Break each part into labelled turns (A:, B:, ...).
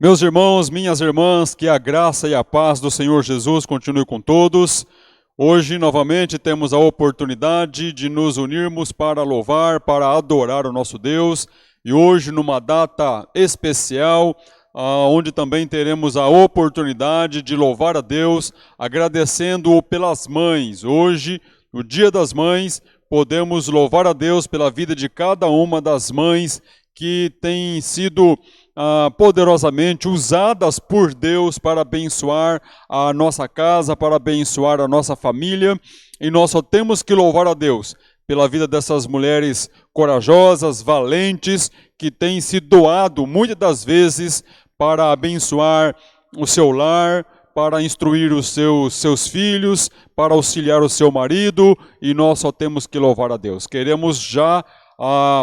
A: Meus irmãos, minhas irmãs, que a graça e a paz do Senhor Jesus continue com todos. Hoje, novamente, temos a oportunidade de nos unirmos para louvar, para adorar o nosso Deus. E hoje, numa data especial, onde também teremos a oportunidade de louvar a Deus, agradecendo-o pelas mães. Hoje, no Dia das Mães, podemos louvar a Deus pela vida de cada uma das mães que têm sido poderosamente usadas por Deus para abençoar a nossa casa, para abençoar a nossa família, e nós só temos que louvar a Deus pela vida dessas mulheres corajosas, valentes, que têm se doado muitas das vezes para abençoar o seu lar, para instruir os seus filhos, para auxiliar o seu marido, e nós só temos que louvar a Deus. Queremos já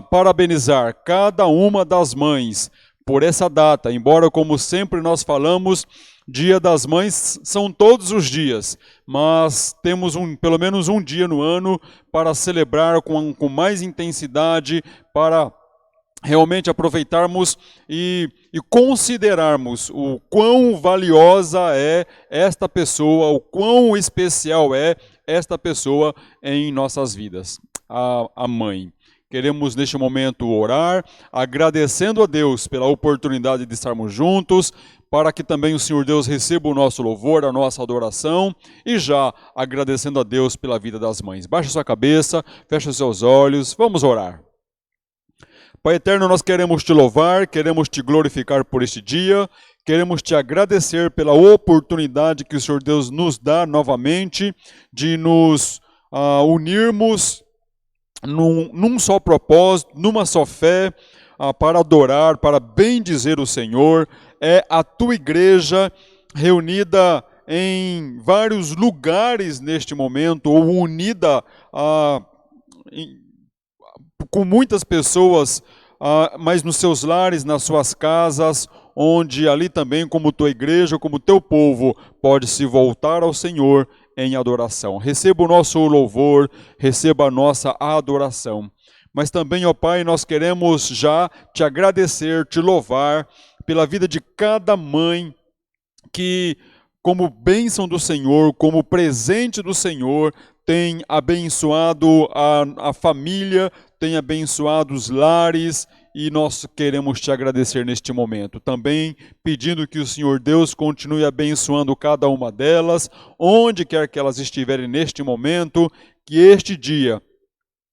A: parabenizar cada uma das mães por essa data, embora, como sempre nós falamos, Dia das Mães são todos os dias, mas temos pelo menos um dia no ano para celebrar com mais intensidade, para realmente aproveitarmos e considerarmos o quão valiosa é esta pessoa, o quão especial é esta pessoa em nossas vidas, a mãe. Queremos neste momento orar, agradecendo a Deus pela oportunidade de estarmos juntos, para que também o Senhor Deus receba o nosso louvor, a nossa adoração, e já agradecendo a Deus pela vida das mães. Baixe sua cabeça, feche os seus olhos, vamos orar. Pai eterno, nós queremos te louvar, queremos te glorificar por este dia, queremos te agradecer pela oportunidade que o Senhor Deus nos dá novamente de nos unirmos num só propósito, numa só fé, para adorar, para bendizer o Senhor. É a tua igreja reunida em vários lugares neste momento, ou unida com muitas pessoas, mas nos seus lares, nas suas casas, onde ali também, como tua igreja, como teu povo, pode se voltar ao Senhor em adoração. Receba o nosso louvor, receba a nossa adoração. Mas também, ó Pai, nós queremos já te agradecer, te louvar pela vida de cada mãe que, como bênção do Senhor, como presente do Senhor, tem abençoado a família, tem abençoado os lares, e nós queremos te agradecer neste momento. Também pedindo que o Senhor Deus continue abençoando cada uma delas, onde quer que elas estiverem neste momento, que este dia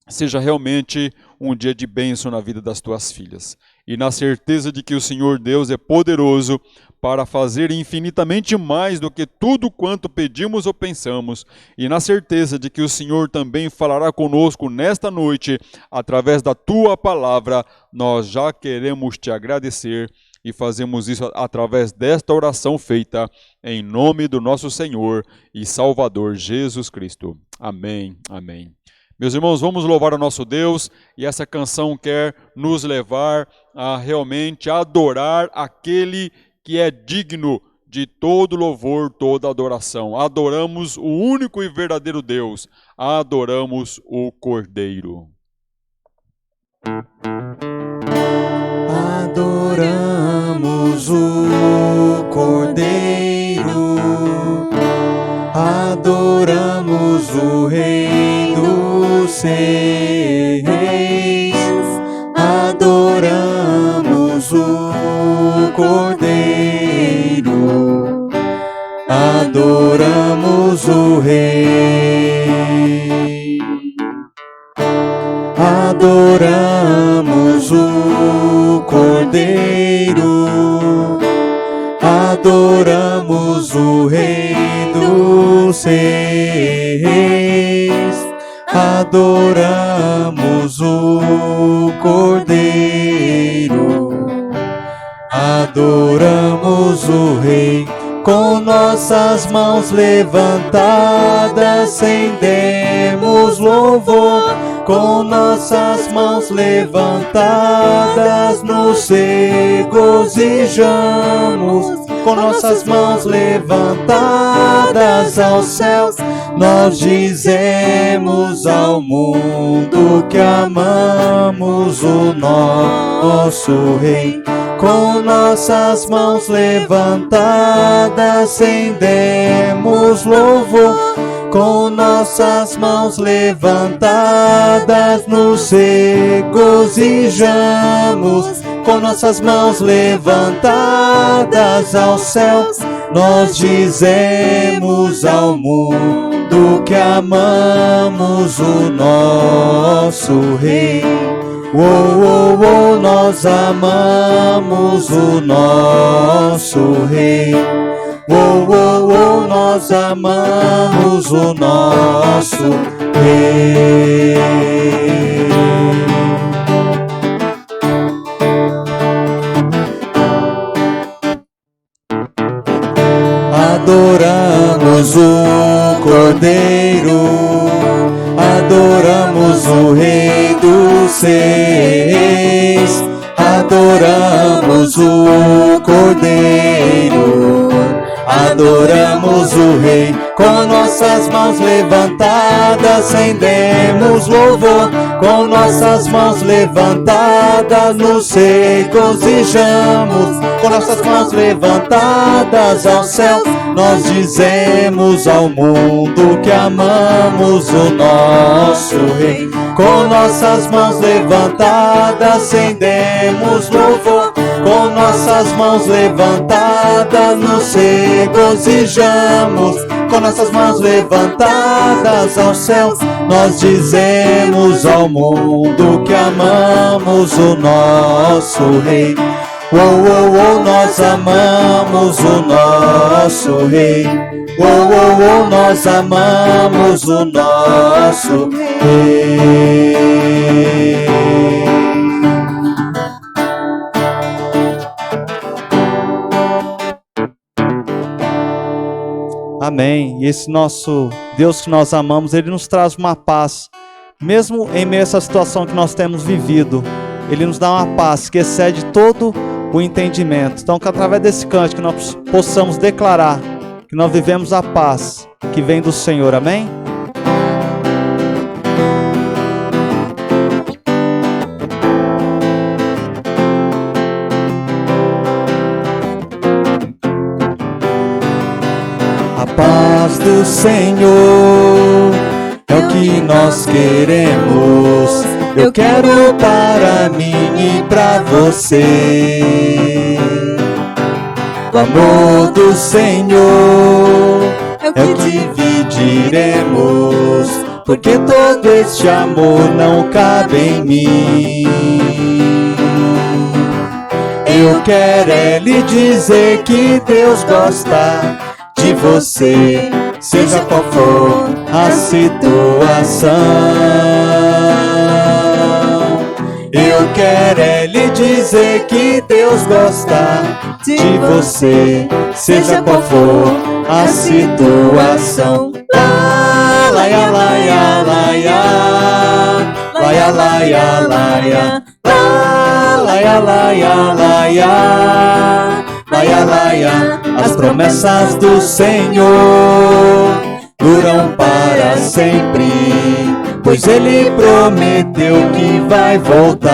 A: seja realmente um dia de bênção na vida das tuas filhas. E na certeza de que o Senhor Deus é poderoso para fazer infinitamente mais do que tudo quanto pedimos ou pensamos, e na certeza de que o Senhor também falará conosco nesta noite, através da tua palavra, nós já queremos te agradecer e fazemos isso através desta oração feita em nome do nosso Senhor e Salvador Jesus Cristo. Amém, amém. Meus irmãos, vamos louvar o nosso Deus, e essa canção quer nos levar a realmente adorar aquele que é digno de todo louvor, toda adoração. Adoramos o único e verdadeiro Deus, adoramos o Cordeiro.
B: Adoramos o Cordeiro, adoramos o Rei dos Reis, adoramos o Cordeiro, adoramos o Rei, adoramos o Cordeiro, adoramos o Rei dos Reis, adoramos o Cordeiro, adoramos o Rei. Com nossas mãos levantadas, rendemos louvor. Com nossas mãos levantadas, nos regozijamos. Com nossas mãos levantadas aos céus, nós dizemos ao mundo que amamos o nosso Rei. Com nossas mãos levantadas, rendemos louvor. Com nossas mãos levantadas, nos regozijamos. Com nossas mãos levantadas aos céus, nós dizemos ao mundo que amamos o nosso Rei. Oh, oh, oh, nós amamos o nosso Rei. Oh, oh, oh, nós amamos o nosso Rei. Adoramos o Cordeiro, adoramos o Rei dos Reis, adoramos o Cordeiro, adoramos o Rei. Com nossas mãos levantadas, rendemos louvor. Com nossas mãos levantadas, nos regozijamos. Com nossas mãos levantadas ao céu, nós dizemos ao mundo que amamos o nosso Rei. Com nossas mãos levantadas, rendemos louvor. Com nossas mãos levantadas, nos regozijamos. Com nossas mãos levantadas ao céu, nós dizemos ao mundo que amamos o nosso Rei. Oh, oh, oh, nós amamos o nosso Rei. Oh, oh, oh, nós amamos o nosso Rei. Amém. E esse nosso Deus que nós amamos, Ele nos traz uma paz. Mesmo em meio a essa situação que nós temos vivido, Ele nos dá uma paz que excede todo o entendimento. Então, que através desse cântico nós possamos declarar que nós vivemos a paz que vem do Senhor. Amém? A paz do Senhor é o que nós queremos. Eu quero para mim e para você. O amor do Senhor é o que dividiremos, porque todo este amor não cabe em mim. Eu quero lhe dizer que Deus gosta de você, seja qual for a situação. Eu quero lhe dizer que Deus gosta de você, seja qual for a situação. Lá, lá, lá, lá, lá, lá, lá, lá, lá, lá, as promessas do Senhor duram para sempre, pois Ele prometeu que vai voltar.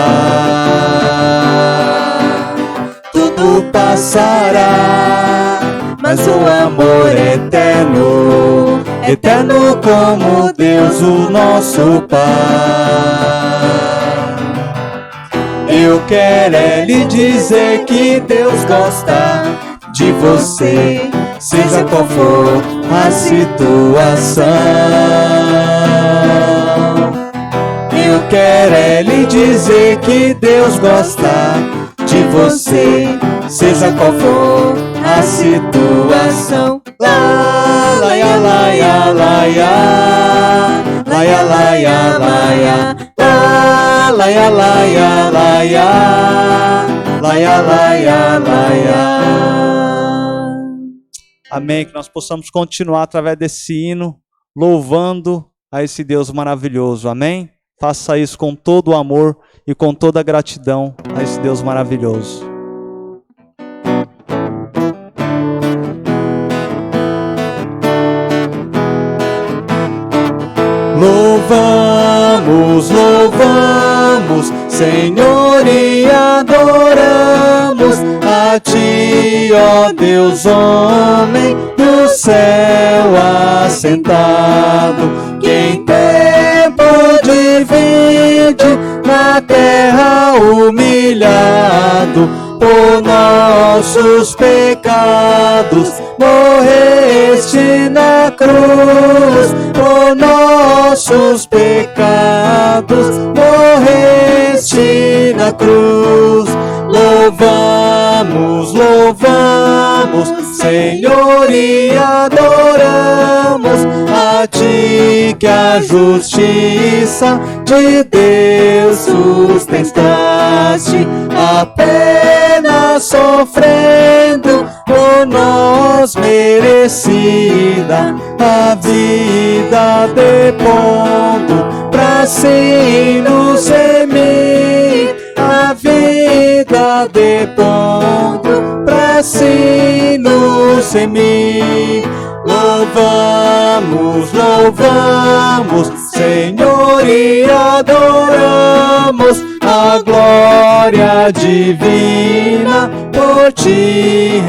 B: Tudo passará, mas o amor é eterno, eterno como Deus, o nosso Pai. Eu quero lhe dizer que Deus gosta de você, seja qual for a situação. Eu quero lhe dizer que Deus gosta de você, seja qual for a situação. Lá, lá, lá, lá, lá, lá, lá, lá, lá, lá. Amém, que nós possamos continuar através desse hino, louvando a esse Deus maravilhoso, amém? Faça isso com todo o amor e com toda a gratidão a esse Deus maravilhoso. Louvamos, Senhor, e adoramos Deus homem no céu assentado, que em tempo de vinde na terra humilhado, por nossos pecados morreste na cruz, por nossos pecados morreste na cruz. Louvamos, louvamos, Senhor, e adoramos a Ti, que a justiça de Deus sustentaste, apenas sofrendo por nós merecida, a vida depondo pra sinos em mim, a vida depondo pra sinos em mim. Louvamos, louvamos, Senhor, e adoramos a glória divina por Ti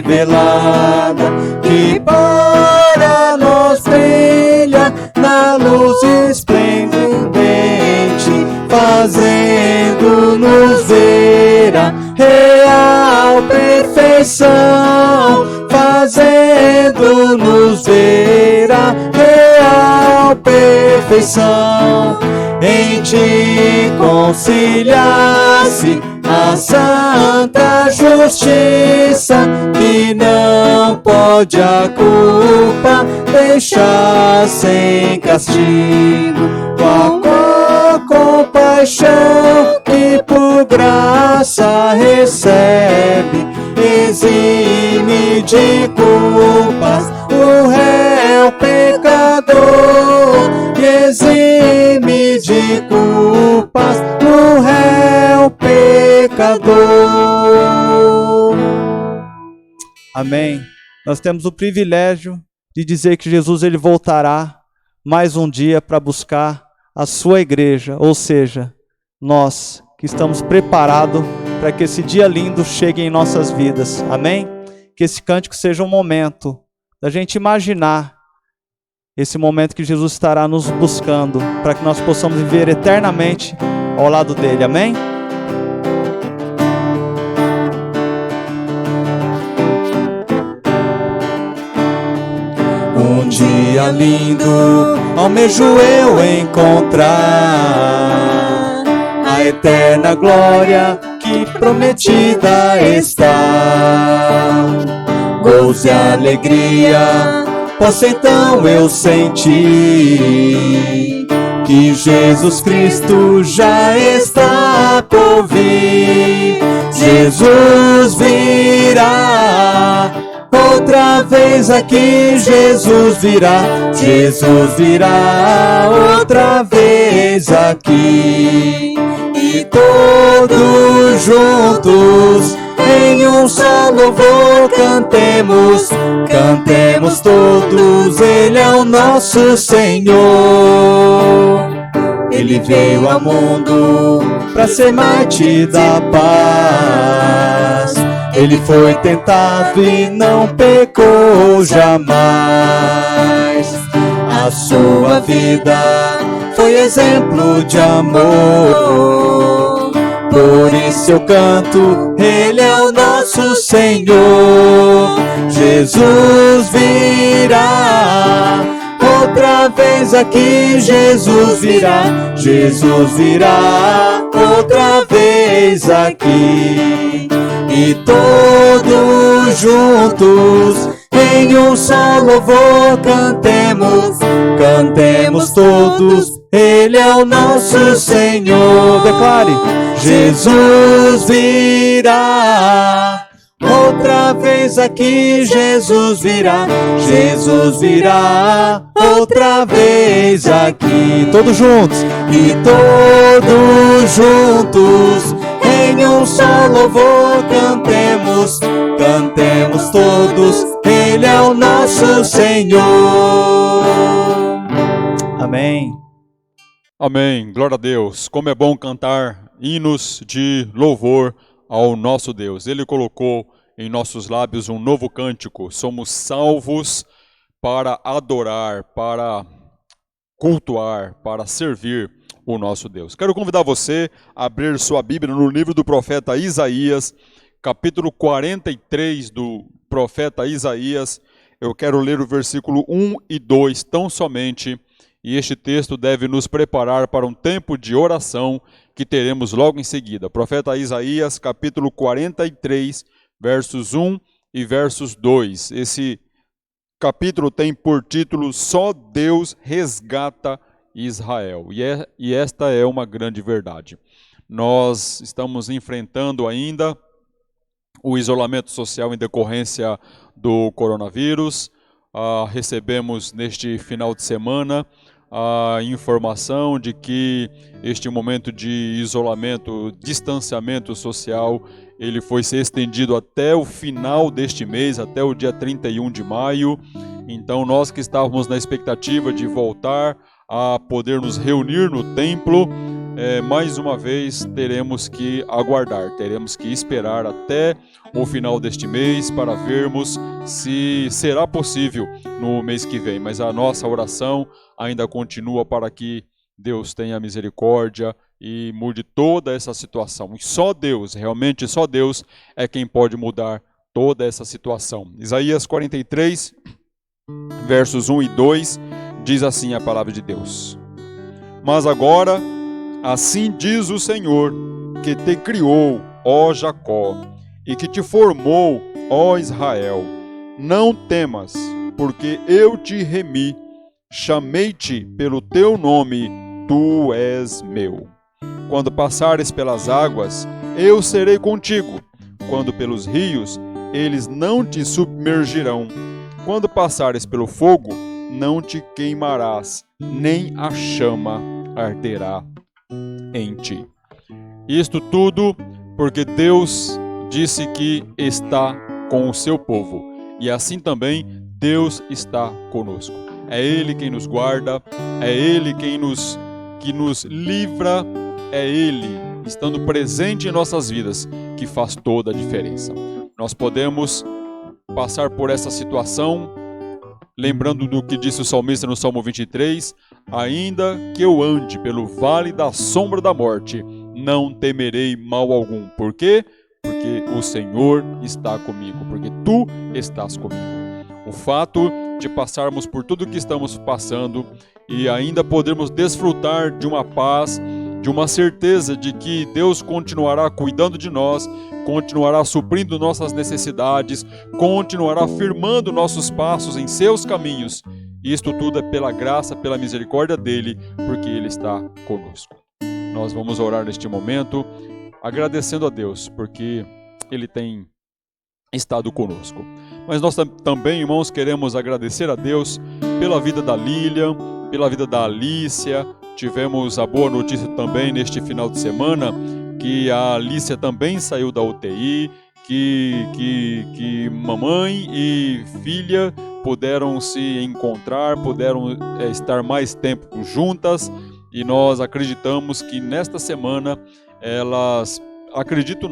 B: revelada, que para nós brilha na luz esplendente, fazendo-nos ver a real perfeição, fazendo-nos ver a real perfeição. Em Ti conciliasse a santa justiça, que não pode a culpa deixar sem castigo. Qual compaixão que por graça recebe, exime de culpas o réu pecador, exime de culpas o réu pecador. Amém. Nós temos o privilégio de dizer que Jesus ele voltará mais um dia para buscar a sua igreja, ou seja, nós que estamos preparados para que esse dia lindo chegue em nossas vidas. Amém? Que esse cântico seja um momento da gente imaginar esse momento que Jesus estará nos buscando, para que nós possamos viver eternamente ao lado dele. Amém? Um dia lindo almejo eu encontrar a eterna glória que prometida está. Gozo e alegria posso então eu sentir que Jesus Cristo já está por vir. Jesus virá outra vez aqui, Jesus virá, Jesus virá outra vez aqui, e todos juntos em um só louvor cantemos, cantemos todos, Ele é o nosso Senhor. Ele veio ao mundo para ser mártir da paz, Ele foi tentado e não pecou jamais. A sua vida foi exemplo de amor, por isso eu canto, Ele é o nosso Senhor. Jesus virá outra vez aqui, Jesus virá, Jesus virá outra vez aqui, e todos juntos em um só louvor cantemos, cantemos todos, Ele é o nosso Senhor. Declare: Jesus virá outra vez aqui, Jesus virá, Jesus virá outra vez aqui. Todos juntos, e todos juntos em um só louvor cantemos, cantemos todos, Ele é o nosso Senhor. Amém.
A: Amém. Glória a Deus. Como é bom cantar hinos de louvor ao nosso Deus. Ele colocou em nossos lábios um novo cântico. Somos salvos para adorar, para cultuar, para servir o nosso Deus. Quero convidar você a abrir sua Bíblia no livro do profeta Isaías, capítulo 43 do profeta Isaías. Eu quero ler o versículo 1 e 2 tão somente, e este texto deve nos preparar para um tempo de oração que teremos logo em seguida. Profeta Isaías, capítulo 43, versos 1 e versos 2. Esse capítulo tem por título Só Deus resgata Israel. E esta é uma grande verdade. Nós estamos enfrentando ainda o isolamento social em decorrência do coronavírus. Recebemos neste final de semana a informação de que este momento de isolamento, distanciamento social, ele foi ser estendido até o final deste mês, até o dia 31 de maio. Então nós que estávamos na expectativa de voltar a poder nos reunir no templo, mais uma vez teremos que aguardar, teremos que esperar até o final deste mês para vermos se será possível no mês que vem. Mas a nossa oração ainda continua para que Deus tenha misericórdia e mude toda essa situação. E só Deus, realmente só Deus é quem pode mudar toda essa situação. Isaías 43, versos 1 e 2, diz assim a palavra de Deus: Mas agora, assim diz o Senhor, que te criou, ó Jacó, e que te formou, ó Israel. Não temas, porque eu te remi, chamei-te pelo teu nome, tu és meu. Quando passares pelas águas, eu serei contigo. Quando pelos rios, eles não te submergirão. Quando passares pelo fogo, não te queimarás, nem a chama arderá em ti. Isto tudo porque Deus disse que está com o seu povo, e assim também Deus está conosco. É Ele quem nos guarda, é Ele que nos livra, é Ele, estando presente em nossas vidas, que faz toda a diferença. Nós podemos passar por essa situação, lembrando do que disse o salmista no Salmo 23, ainda que eu ande pelo vale da sombra da morte, não temerei mal algum. Por quê? Porque o Senhor está comigo, porque tu estás comigo. O fato de passarmos por tudo que estamos passando e ainda podermos desfrutar de uma paz, de uma certeza de que Deus continuará cuidando de nós, continuará suprindo nossas necessidades, continuará firmando nossos passos em seus caminhos. E isto tudo é pela graça, pela misericórdia dele, porque ele está conosco. Nós vamos orar neste momento, agradecendo a Deus, porque ele tem estado conosco. Mas nós também, irmãos, queremos agradecer a Deus pela vida da Lilian, pela vida da Alícia. Tivemos a boa notícia também neste final de semana, que a Alícia também saiu da UTI, que mamãe e filha puderam se encontrar, puderam estar mais tempo juntas, e nós acreditamos que nesta semana elas, acreditamos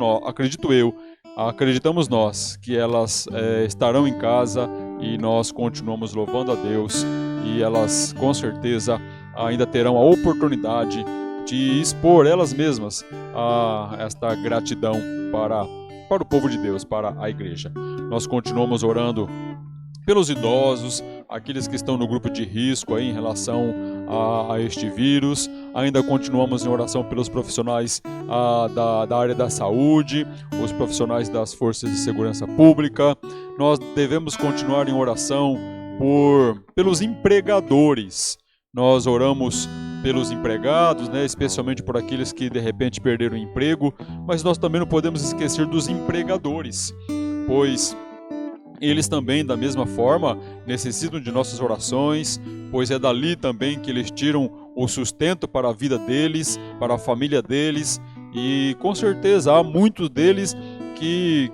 A: nós, que elas estarão em casa, e nós continuamos louvando a Deus, e elas com certeza ainda terão a oportunidade de expor elas mesmas a esta gratidão para o povo de Deus, para a igreja. Nós continuamos orando pelos idosos, aqueles que estão no grupo de risco aí em relação a este vírus. Ainda continuamos em oração pelos profissionais da área da saúde, os profissionais das forças de segurança pública. Nós devemos continuar em oração pelos empregadores. Nós oramos pelos empregados, especialmente por aqueles que de repente perderam o emprego, mas nós também não podemos esquecer dos empregadores, pois eles também, da mesma forma, necessitam de nossas orações, pois é dali também que eles tiram o sustento para a vida deles, para a família deles, e com certeza há muitos deles que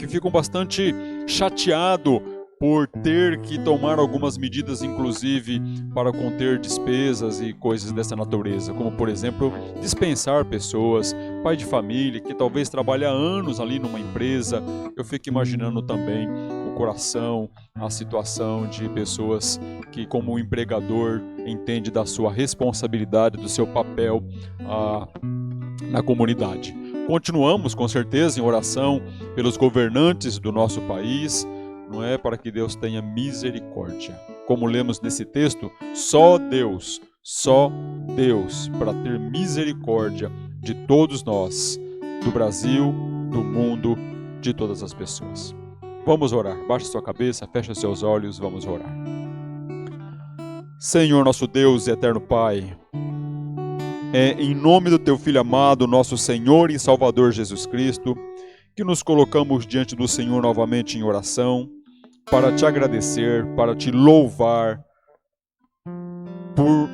A: ficam bastante chateados por ter que tomar algumas medidas, inclusive para conter despesas e coisas dessa natureza, como por exemplo, dispensar pessoas, pai de família que talvez trabalhe há anos ali numa empresa. Eu fico imaginando também o coração, a situação de pessoas que, como um empregador, entende da sua responsabilidade, do seu papel na comunidade. Continuamos com certeza em oração pelos governantes do nosso país, não é, para que Deus tenha misericórdia. Como lemos nesse texto, só Deus para ter misericórdia de todos nós, do Brasil, do mundo, de todas as pessoas. Vamos orar. Baixe sua cabeça, feche seus olhos, vamos orar. Senhor, nosso Deus e eterno Pai, é em nome do Teu Filho amado, nosso Senhor e Salvador Jesus Cristo, que nos colocamos diante do Senhor novamente em oração, para Te agradecer, para Te louvar,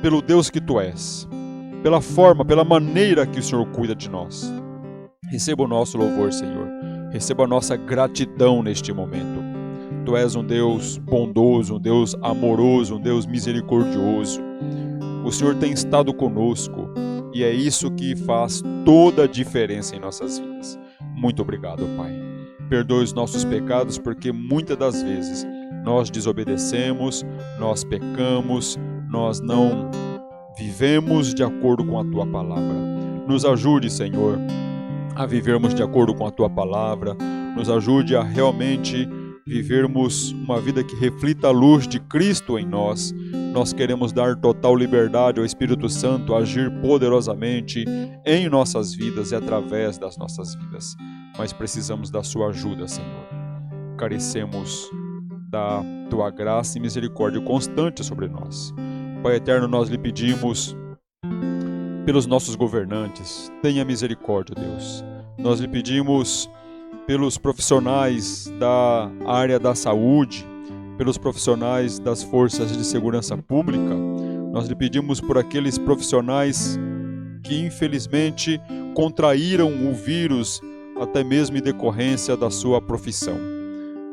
A: pelo Deus que Tu és, pela forma, pela maneira que o Senhor cuida de nós. Receba o nosso louvor, Senhor. Receba a nossa gratidão neste momento. Tu és um Deus bondoso, um Deus amoroso, um Deus misericordioso. O Senhor tem estado conosco e é isso que faz toda a diferença em nossas vidas. Muito obrigado, Pai. Perdoe os nossos pecados, porque muitas das vezes nós desobedecemos, nós pecamos, nós não vivemos de acordo com a Tua palavra. Nos ajude, Senhor, a vivermos de acordo com a Tua palavra. Nos ajude a realmente vivermos uma vida que reflita a luz de Cristo em nós. Nós queremos dar total liberdade ao Espírito Santo agir poderosamente em nossas vidas e através das nossas vidas. Mas precisamos da Sua ajuda, Senhor. Carecemos da Tua graça e misericórdia constante sobre nós. Pai eterno, nós lhe pedimos pelos nossos governantes. Tenha misericórdia, Deus. Nós lhe pedimos pelos profissionais da área da saúde, pelos profissionais das forças de segurança pública. Nós lhe pedimos por aqueles profissionais que infelizmente contraíram o vírus, até mesmo em decorrência da sua profissão.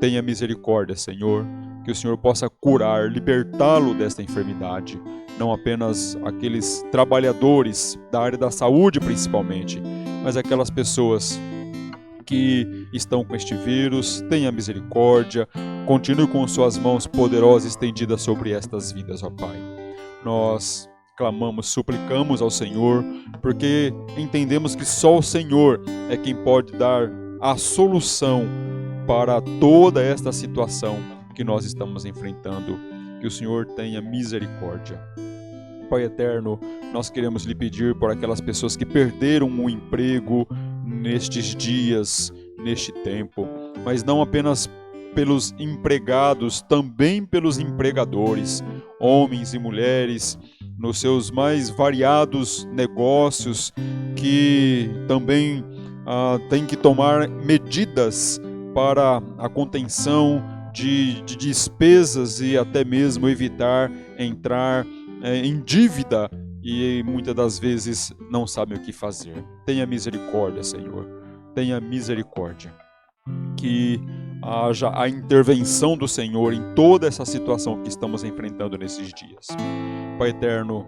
A: Tenha misericórdia, Senhor, que o Senhor possa curar, libertá-lo desta enfermidade. Não apenas aqueles trabalhadores da área da saúde principalmente, mas aquelas pessoas que estão com este vírus. Tenha misericórdia, continue com suas mãos poderosas estendidas sobre estas vidas, ó Pai. Nós clamamos, suplicamos ao Senhor, porque entendemos que só o Senhor é quem pode dar a solução para toda esta situação que nós estamos enfrentando. Que o Senhor tenha misericórdia. Pai eterno, nós queremos lhe pedir por aquelas pessoas que perderam o emprego nestes dias, neste tempo, mas não apenas pelos empregados, também pelos empregadores, homens e mulheres, nos seus mais variados negócios, que também têm que tomar medidas para a contenção de despesas e até mesmo evitar entrar em dívida, e muitas das vezes não sabem o que fazer. Tenha misericórdia, Senhor. Tenha misericórdia. Que haja a intervenção do Senhor em toda essa situação que estamos enfrentando nesses dias. Pai eterno,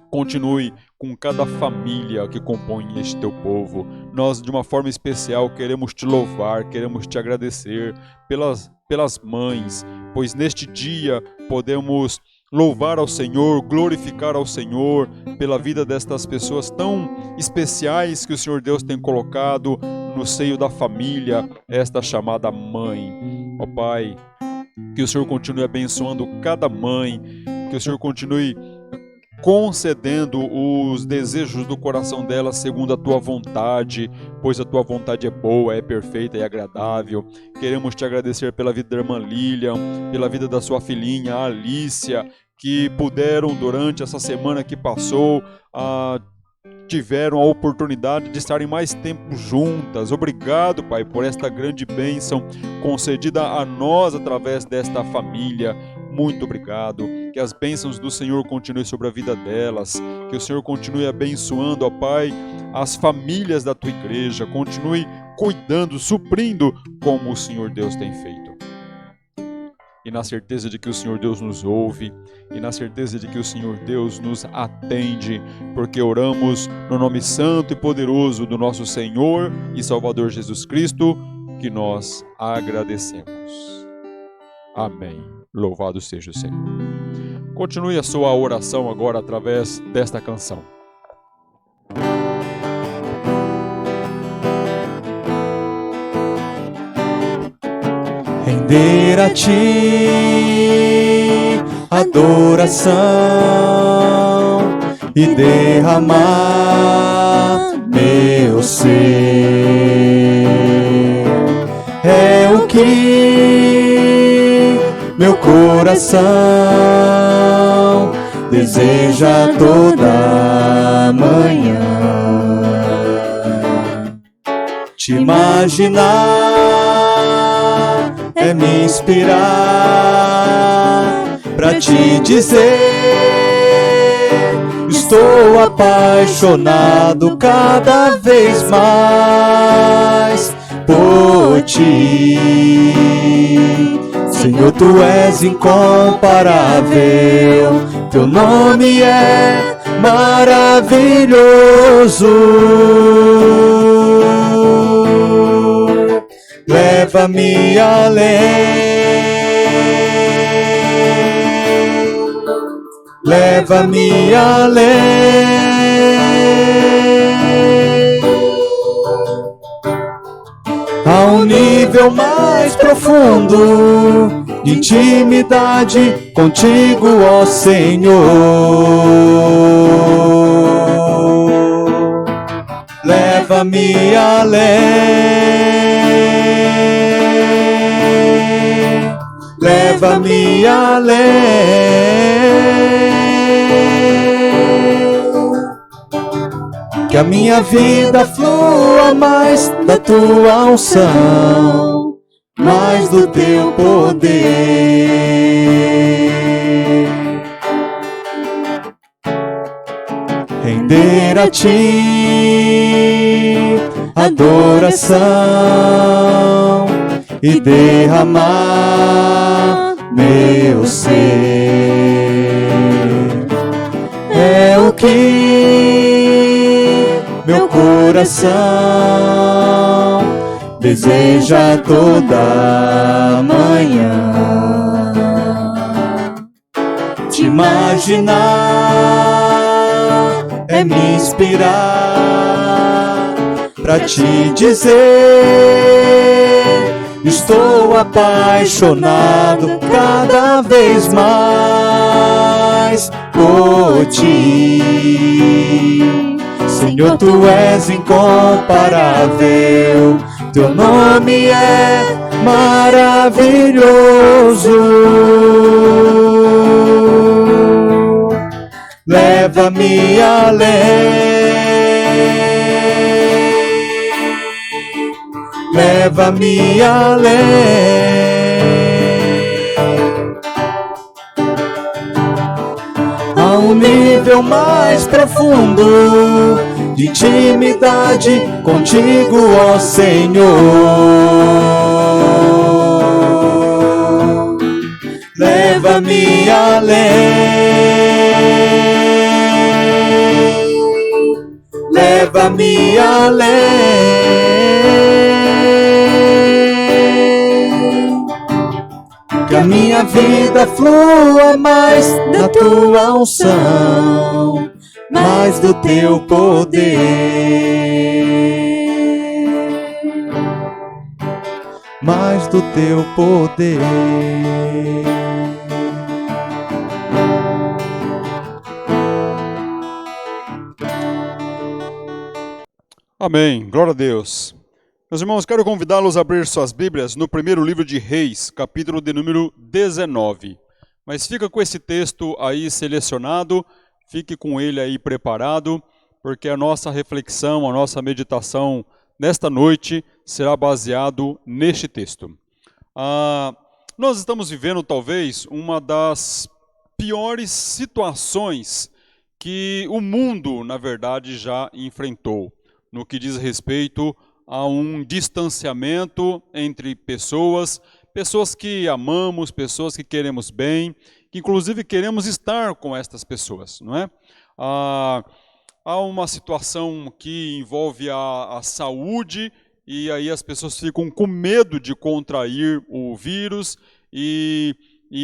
A: continue com cada família que compõe este teu povo. Nós, de uma forma especial, queremos te louvar, queremos te agradecer pelas mães, pois neste dia podemos louvar ao Senhor, glorificar ao Senhor pela vida destas pessoas tão especiais que o Senhor Deus tem colocado no seio da família, esta chamada mãe. Ó Pai, que o Senhor continue abençoando cada mãe, que o Senhor continue concedendo os desejos do coração dela segundo a Tua vontade, pois a Tua vontade é boa, é perfeita e agradável. Queremos te agradecer pela vida da irmã Lilian, pela vida da sua filhinha Alícia, que puderam durante essa semana que passou, tiveram a oportunidade de estarem mais tempo juntas. Obrigado, Pai, por esta grande bênção concedida a nós através desta família. Muito obrigado. Que as bênçãos do Senhor continuem sobre a vida delas. Que o Senhor continue abençoando, ó Pai, as famílias da Tua igreja. Continue cuidando, suprindo como o Senhor Deus tem feito. e na certeza de que o Senhor Deus nos ouve, e na certeza de que o Senhor Deus nos atende, porque oramos no nome santo e poderoso do nosso Senhor e Salvador Jesus Cristo, que nós agradecemos. Amém. Louvado seja o Senhor. Continue a sua oração agora através desta canção.
B: Render a ti adoração e derramar meu ser é o que meu coração deseja toda manhã. Te imaginar é me inspirar pra te dizer: estou apaixonado cada vez mais por ti. Senhor, tu és incomparável, teu nome é maravilhoso. Leva-me além, leva-me além, a um nível mais profundo de intimidade contigo, ó Senhor. Leva-me além, leva-me além, que a minha vida flua mais da tua unção, mais do teu poder. Render a ti adoração e derramar meu ser é o que meu coração deseja toda manhã. Te imaginar é me inspirar pra te dizer: estou apaixonado cada vez mais por ti. Senhor, tu és incomparável, teu nome é maravilhoso. Leva-me além, leva-me além, a um nível mais profundo de intimidade contigo, ó Senhor. Leva-me além, leva-me além, que a minha vida flua mais da tua unção, mais do teu poder, mais do teu poder.
A: Amém. Glória a Deus. Meus irmãos, quero convidá-los a abrir suas Bíblias no primeiro livro de Reis, capítulo de número 19. Mas fica com esse texto aí selecionado, fique com ele aí preparado, porque a nossa reflexão, a nossa meditação nesta noite será baseado neste texto. Nós estamos vivendo talvez uma das piores situações que o mundo, na verdade, já enfrentou, no que diz respeito a um distanciamento entre pessoas, pessoas que amamos, pessoas que queremos bem, que inclusive queremos estar com estas pessoas, não é? Há uma situação que envolve a saúde, e aí as pessoas ficam com medo de contrair o vírus, e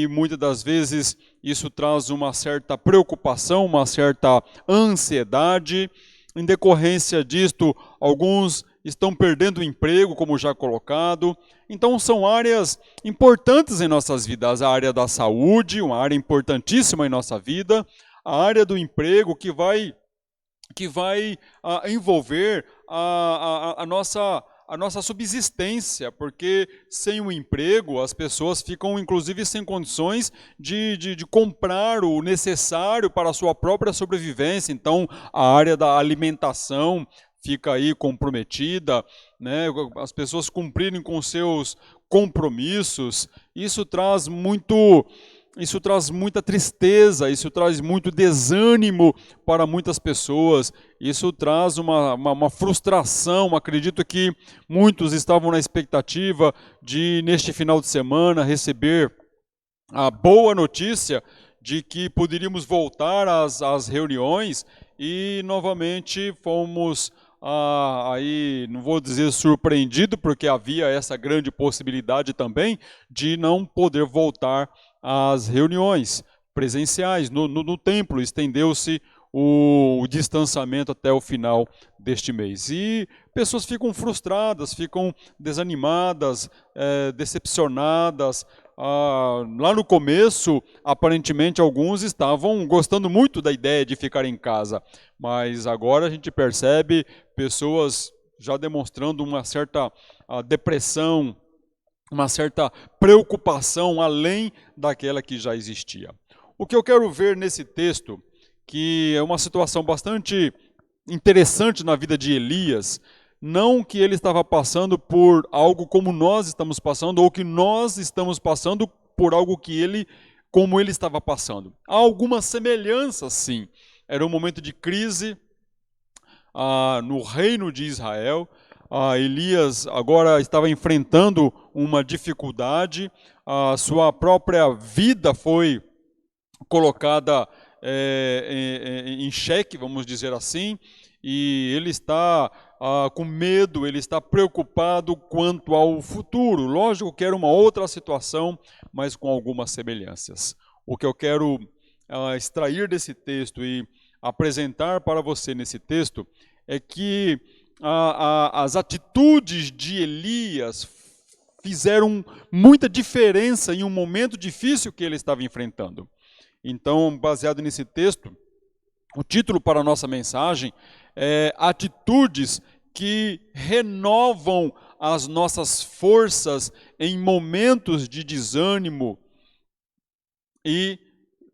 A: muitas das vezes isso traz uma certa preocupação, uma certa ansiedade. Em decorrência disto, alguns estão perdendo o emprego, como já colocado. Então são áreas importantes em nossas vidas. A área da saúde, uma área importantíssima em nossa vida. A área do emprego, que vai envolver a nossa subsistência, porque sem o emprego as pessoas ficam inclusive sem condições de comprar o necessário para a sua própria sobrevivência. Então a área da alimentação fica aí comprometida, né? As pessoas cumprirem com seus compromissos, isso traz muita tristeza, isso traz muito desânimo para muitas pessoas, isso traz uma frustração. Acredito que muitos estavam na expectativa de, neste final de semana, receber a boa notícia de que poderíamos voltar às reuniões, e novamente fomos aí, não vou dizer surpreendido, porque havia essa grande possibilidade também de não poder voltar às reuniões presenciais no templo. Estendeu-se o distanciamento até o final deste mês. E pessoas ficam frustradas, ficam desanimadas, decepcionadas. Lá no começo, aparentemente, alguns estavam gostando muito da ideia de ficar em casa, mas agora a gente percebe pessoas já demonstrando uma certa depressão, uma certa preocupação além daquela que já existia. O que eu quero ver nesse texto, que é uma situação bastante interessante na vida de Elias, não que ele estava passando por algo como nós estamos passando, ou que nós estamos passando por algo como ele estava passando. Há algumas semelhanças, sim. Era um momento de crise no reino de Israel. Elias agora estava enfrentando uma dificuldade, a sua própria vida foi colocada em xeque, vamos dizer assim, e ele está com medo, ele está preocupado quanto ao futuro. Lógico que era uma outra situação, mas com algumas semelhanças. O que eu quero extrair desse texto e apresentar para você nesse texto é que as atitudes de Elias fizeram muita diferença em um momento difícil que ele estava enfrentando. Então, baseado nesse texto, o título para a nossa mensagem é Atitudes que renovam as nossas forças em momentos de desânimo e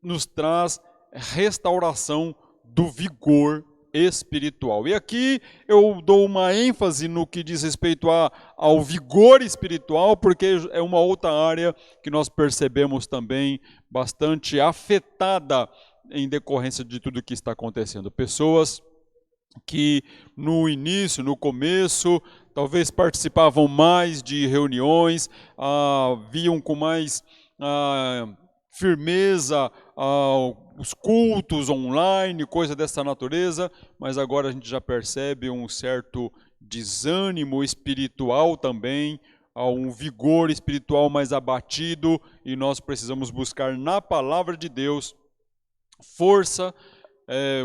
A: nos traz restauração do vigor espiritual. E aqui eu dou uma ênfase no que diz respeito ao vigor espiritual, porque é uma outra área que nós percebemos também bastante afetada em decorrência de tudo que está acontecendo. Pessoas que no início, no começo, talvez participavam mais de reuniões, viam com mais firmeza os cultos online, coisa dessa natureza, mas agora a gente já percebe um certo desânimo espiritual também, um vigor espiritual mais abatido, e nós precisamos buscar na palavra de Deus força,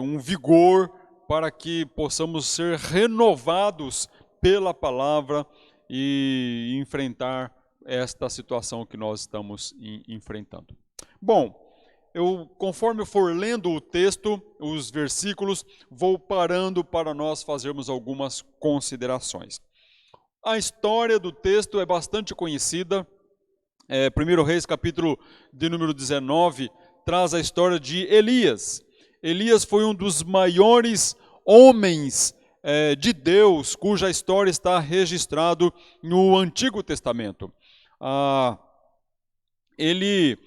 A: um vigor, para que possamos ser renovados pela palavra e enfrentar esta situação que nós estamos enfrentando. Bom, conforme eu for lendo o texto, os versículos, vou parando para nós fazermos algumas considerações. A história do texto é bastante conhecida. 1 Reis, capítulo de número 19, traz a história de Elias. Elias foi um dos maiores homens de Deus, cuja história está registrado no Antigo Testamento. Ele,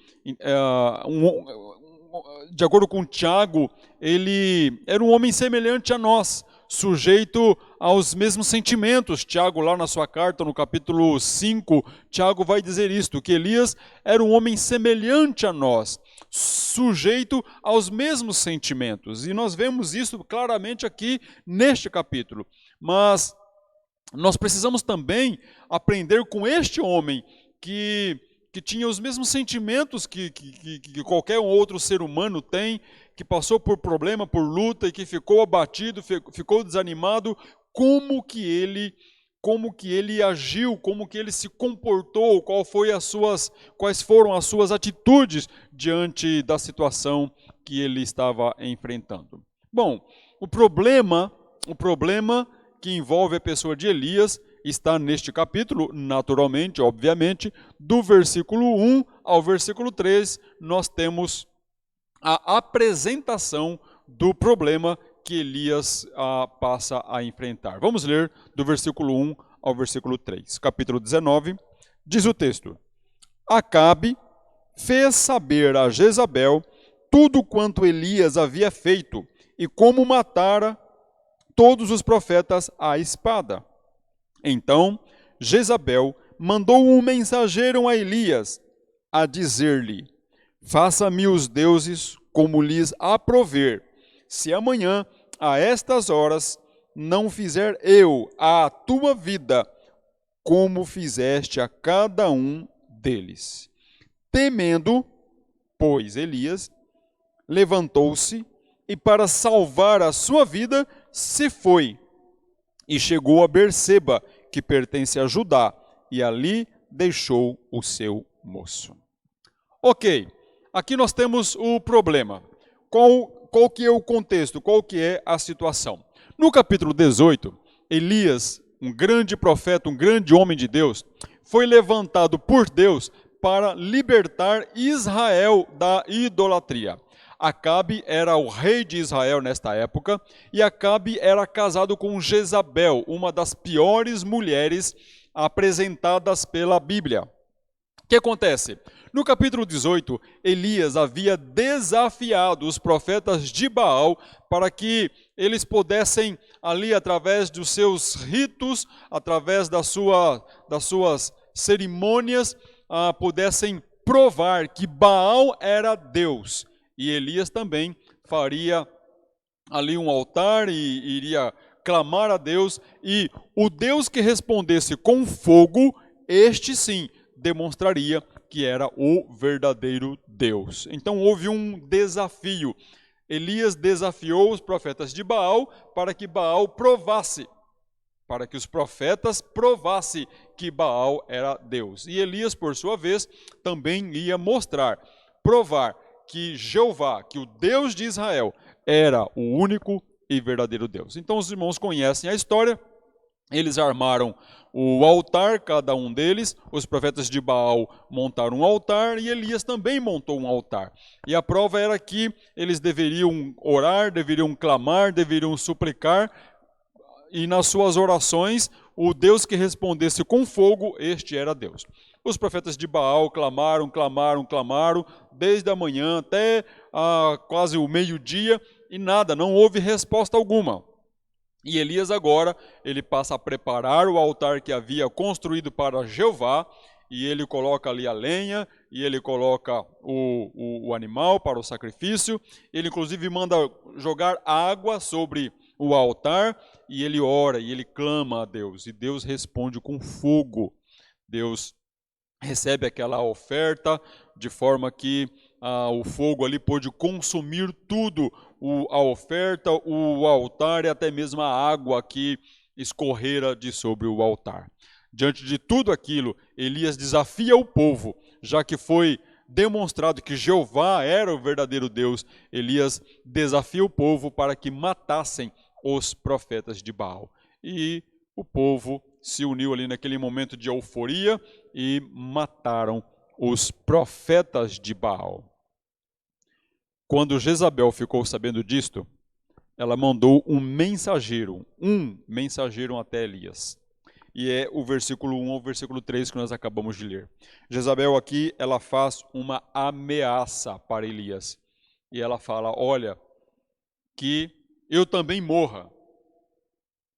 A: de acordo com Tiago, ele era um homem semelhante a nós, sujeito aos mesmos sentimentos. Tiago, lá na sua carta, no capítulo 5, Tiago vai dizer isto, que Elias era um homem semelhante a nós, sujeito aos mesmos sentimentos. E nós vemos isso claramente aqui neste capítulo. Mas nós precisamos também aprender com este homem que tinha os mesmos sentimentos que qualquer outro ser humano tem, que passou por problema, por luta e que ficou abatido, ficou desanimado, como que ele agiu, como que ele se comportou, quais foram as suas atitudes diante da situação que ele estava enfrentando. Bom, o problema que envolve a pessoa de Elias está neste capítulo, naturalmente, obviamente, do versículo 1 ao versículo 3, nós temos a apresentação do problema que Elias passa a enfrentar. Vamos ler do versículo 1 ao versículo 3. Capítulo 19, diz o texto: Acabe fez saber a Jezabel tudo quanto Elias havia feito e como matara todos os profetas à espada. Então Jezabel mandou um mensageiro a Elias a dizer-lhe: Faça-me os deuses como lhes aprover, se amanhã, a estas horas, não fizer eu à tua vida como fizeste a cada um deles. Temendo, pois, Elias levantou-se e, para salvar a sua vida, se foi e chegou a Berseba, que pertence a Judá, e ali deixou o seu moço. Ok, aqui nós temos o problema. Qual que é o contexto? Qual que é a situação? No capítulo 18, Elias, um grande profeta, um grande homem de Deus, foi levantado por Deus para libertar Israel da idolatria. Acabe era o rei de Israel nesta época, e Acabe era casado com Jezabel, uma das piores mulheres apresentadas pela Bíblia. O que acontece? No capítulo 18, Elias havia desafiado os profetas de Baal para que eles pudessem, ali, através dos seus ritos, através das suas cerimônias, pudessem provar que Baal era Deus. E Elias também faria ali um altar e iria clamar a Deus, e o Deus que respondesse com fogo, este sim demonstraria que era o verdadeiro Deus. Então houve um desafio. Elias desafiou os profetas de Baal para que Baal provasse, para que os profetas provassem que Baal era Deus. E Elias, por sua vez, também ia provar que Jeová, que o Deus de Israel, era o único e verdadeiro Deus. Então os irmãos conhecem a história. Eles armaram o altar, cada um deles. Os profetas de Baal montaram um altar e Elias também montou um altar. E a prova era que eles deveriam orar, deveriam clamar, deveriam suplicar, e nas suas orações, o Deus que respondesse com fogo, este era Deus. Os profetas de Baal clamaram, desde a manhã até quase o meio-dia, e nada, não houve resposta alguma. E Elias agora, ele passa a preparar o altar que havia construído para Jeová, e ele coloca ali a lenha, e ele coloca o animal para o sacrifício. Ele inclusive manda jogar água sobre o altar, e ele ora, e ele clama a Deus, e Deus responde com fogo. Deus recebe aquela oferta, de forma que o fogo ali pôde consumir tudo, a oferta, o altar e até mesmo a água que escorrera de sobre o altar. Diante de tudo aquilo, Elias desafia o povo, já que foi demonstrado que Jeová era o verdadeiro Deus. Elias desafia o povo para que matassem os profetas de Baal. E o povo se uniu ali naquele momento de euforia e mataram os profetas de Baal. Quando Jezabel ficou sabendo disto, ela mandou um mensageiro até Elias. E é o versículo 1 ao versículo 3 que nós acabamos de ler. Jezabel aqui, ela faz uma ameaça para Elias. E ela fala: olha, que eu também morra,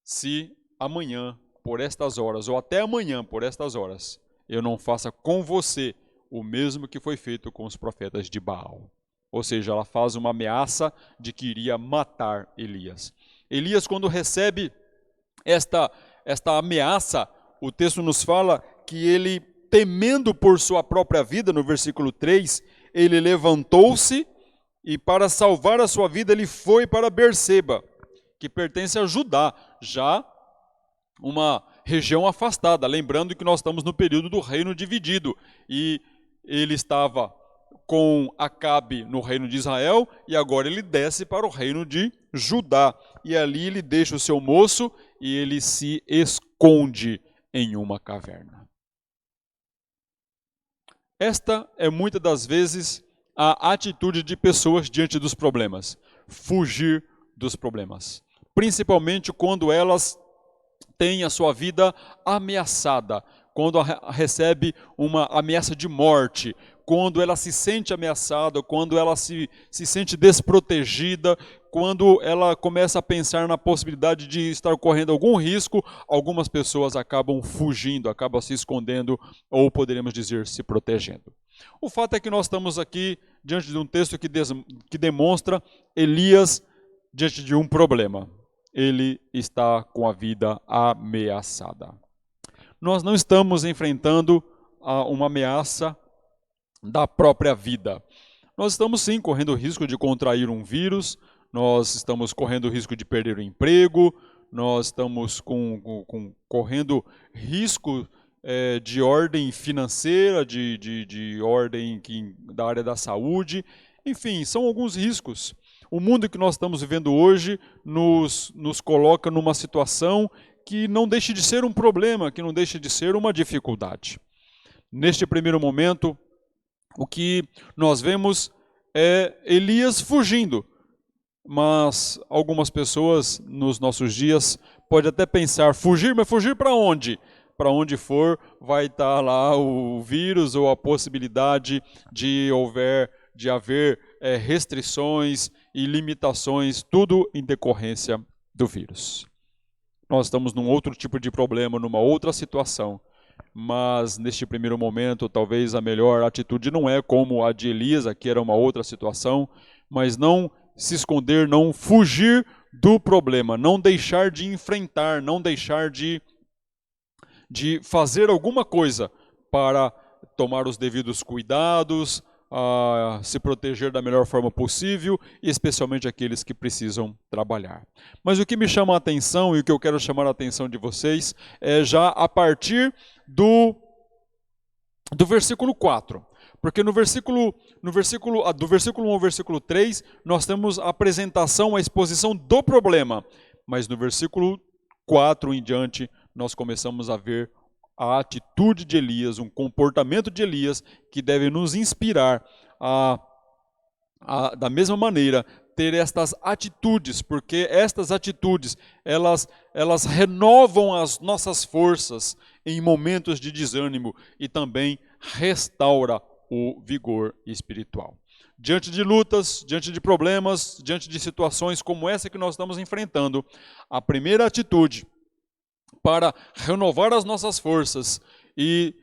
A: se amanhã, por estas horas, ou até amanhã, por estas horas, eu não faça com você o mesmo que foi feito com os profetas de Baal. Ou seja, ela faz uma ameaça de que iria matar Elias. Elias, quando recebe esta ameaça, o texto nos fala que ele, temendo por sua própria vida, no versículo 3, ele levantou-se e para salvar a sua vida ele foi para Berseba, que pertence a Judá, já uma região afastada. Lembrando que nós estamos no período do reino dividido e ele estava com Acabe no reino de Israel e agora ele desce para o reino de Judá. E ali ele deixa o seu moço e ele se esconde em uma caverna. Esta é muitas das vezes a atitude de pessoas diante dos problemas. Fugir dos problemas. Principalmente quando elas têm a sua vida ameaçada. Quando recebe uma ameaça de morte. Quando ela se sente ameaçada, quando ela se sente desprotegida, quando ela começa a pensar na possibilidade de estar correndo algum risco, algumas pessoas acabam fugindo, acabam se escondendo, ou poderíamos dizer, se protegendo. O fato é que nós estamos aqui diante de um texto que demonstra Elias diante de um problema. Ele está com a vida ameaçada. Nós não estamos enfrentando uma ameaça da própria vida. Nós estamos sim correndo o risco de contrair um vírus, nós estamos correndo o risco de perder o emprego, nós estamos correndo risco de ordem financeira, de ordem da área da saúde, enfim, são alguns riscos. O mundo que nós estamos vivendo hoje nos coloca numa situação que não deixe de ser um problema, que não deixe de ser uma dificuldade. Neste primeiro momento, o que nós vemos é Elias fugindo, mas algumas pessoas nos nossos dias podem até pensar, fugir, mas fugir para onde? Para onde for, vai estar lá o vírus ou a possibilidade de haver restrições e limitações, tudo em decorrência do vírus. Nós estamos num outro tipo de problema, numa outra situação. Mas neste primeiro momento, talvez a melhor atitude não é como a de Elisa, que era uma outra situação, mas não se esconder, não fugir do problema, não deixar de enfrentar, não deixar de fazer alguma coisa para tomar os devidos cuidados, se proteger da melhor forma possível, e especialmente aqueles que precisam trabalhar. Mas o que me chama a atenção e o que eu quero chamar a atenção de vocês é já a partir do versículo 4. Porque do versículo 1 ao versículo 3, nós temos a apresentação, a exposição do problema. Mas no versículo 4 em diante, nós começamos a ver a atitude de Elias, um comportamento de Elias que deve nos inspirar da mesma maneira, ter estas atitudes, porque estas atitudes, elas renovam as nossas forças em momentos de desânimo e também restaura o vigor espiritual. Diante de lutas, diante de problemas, diante de situações como essa que nós estamos enfrentando, a primeira atitude para renovar as nossas forças e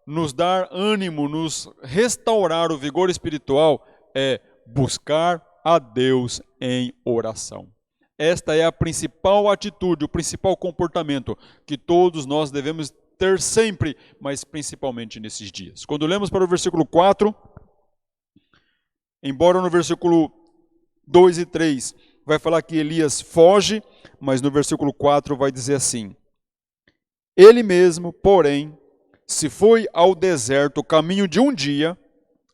A: nos dar ânimo, nos restaurar o vigor espiritual é buscar a Deus em oração. Esta é a principal atitude, o principal comportamento que todos nós devemos ter sempre, mas principalmente nesses dias. Quando lemos para o versículo 4, embora no versículo 2 e 3 vai falar que Elias foge, mas no versículo 4 vai dizer assim: ele mesmo, porém, se foi ao deserto caminho de um dia,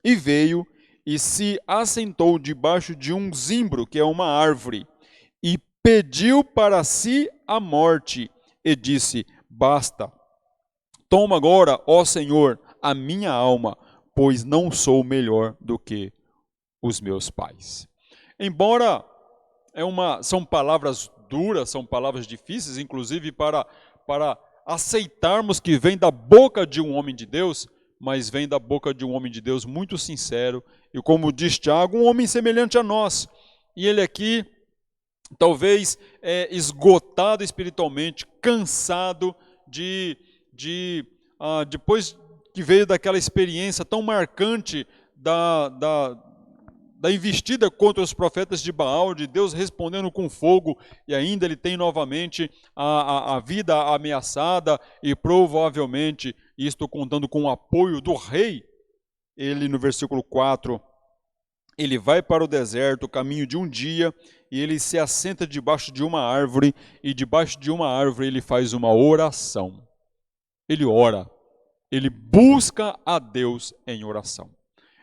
A: e veio e se assentou debaixo de um zimbro, que é uma árvore, e pediu para si a morte, e disse: basta, toma agora, ó Senhor, a minha alma, pois não sou melhor do que os meus pais. Embora são palavras duras, são palavras difíceis, inclusive para aceitarmos que vem da boca de um homem de Deus, mas vem da boca de um homem de Deus muito sincero, e como diz Tiago, um homem semelhante a nós. E ele aqui talvez esgotado espiritualmente, cansado depois que veio daquela experiência tão marcante da investida contra os profetas de Baal, de Deus respondendo com fogo, e ainda ele tem novamente a vida ameaçada, e provavelmente, e estou contando com o apoio do rei, ele no versículo 4, ele vai para o deserto, o caminho de um dia, e ele se assenta debaixo de uma árvore, e debaixo de uma árvore ele faz uma oração. Ele ora, ele busca a Deus em oração.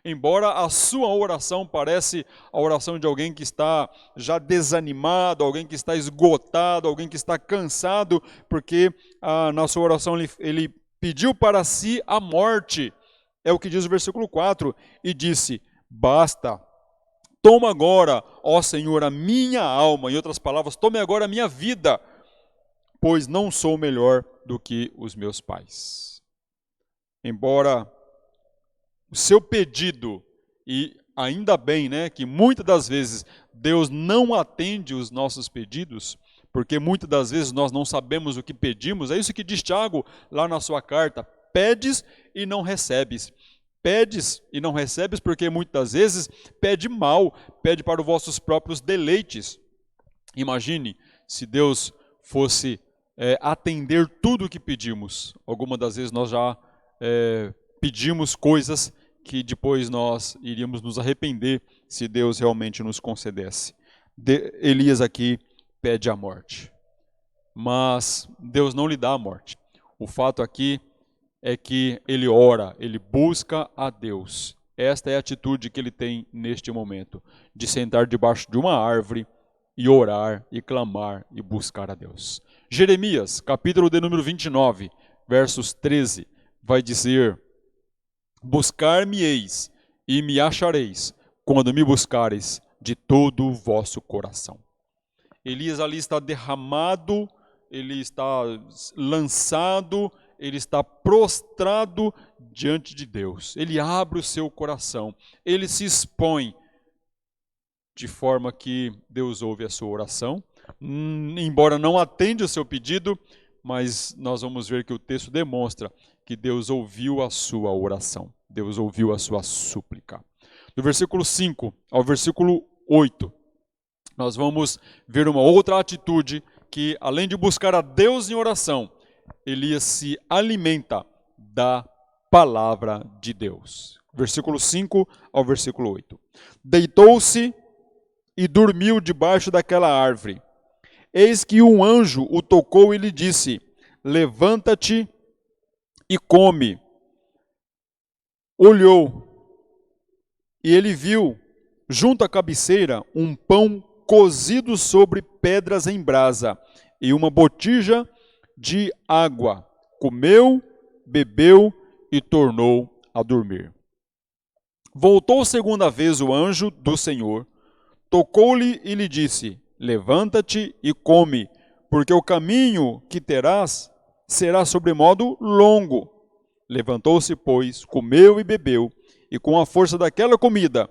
A: Embora a sua oração parece a oração de alguém que está já desanimado, alguém que está esgotado, alguém que está cansado, porque na sua oração ele pediu para si a morte. É o que diz o versículo 4, e disse: basta, toma agora, ó Senhor, a minha alma, em outras palavras, tome agora a minha vida, pois não sou melhor do que os meus pais. Embora o seu pedido, e ainda bem, né, que muitas das vezes Deus não atende os nossos pedidos, porque muitas das vezes nós não sabemos o que pedimos, é isso que diz Tiago lá na sua carta: pedes e não recebes. Pedes e não recebes porque muitas das vezes pede mal, pede para os vossos próprios deleites. Imagine se Deus fosse atender tudo o que pedimos. Algumas das vezes nós já pedimos coisas que depois nós iríamos nos arrepender se Deus realmente nos concedesse. Elias aqui pede a morte, mas Deus não lhe dá a morte. O fato aqui é que ele ora, ele busca a Deus. Esta é a atitude que ele tem neste momento, de sentar debaixo de uma árvore e orar, e clamar, e buscar a Deus. Jeremias, capítulo de número 29, versos 13, vai dizer: buscar-me-eis e me achareis, quando me buscareis de todo o vosso coração. Elias ali está derramado, ele está lançado, ele está prostrado diante de Deus. Ele abre o seu coração, ele se expõe, de forma que Deus ouve a sua oração, embora não atende o seu pedido, mas nós vamos ver que o texto demonstra que Deus ouviu a sua oração, Deus ouviu a sua súplica. Do versículo 5 ao versículo 8, nós vamos ver uma outra atitude que, além de buscar a Deus em oração, Elias se alimenta da palavra de Deus. Versículo 5 ao versículo 8. Deitou-se e dormiu debaixo daquela árvore. Eis que um anjo o tocou e lhe disse: levanta-te e come. Olhou, e ele viu, junto à cabeceira, um pão cozido sobre pedras em brasa, e uma botija de água. Comeu, bebeu e tornou a dormir. Voltou segunda vez o anjo do Senhor, tocou-lhe e lhe disse: levanta-te e come, porque o caminho que terás será sobremodo longo. Levantou-se, pois, comeu e bebeu, e com a força daquela comida,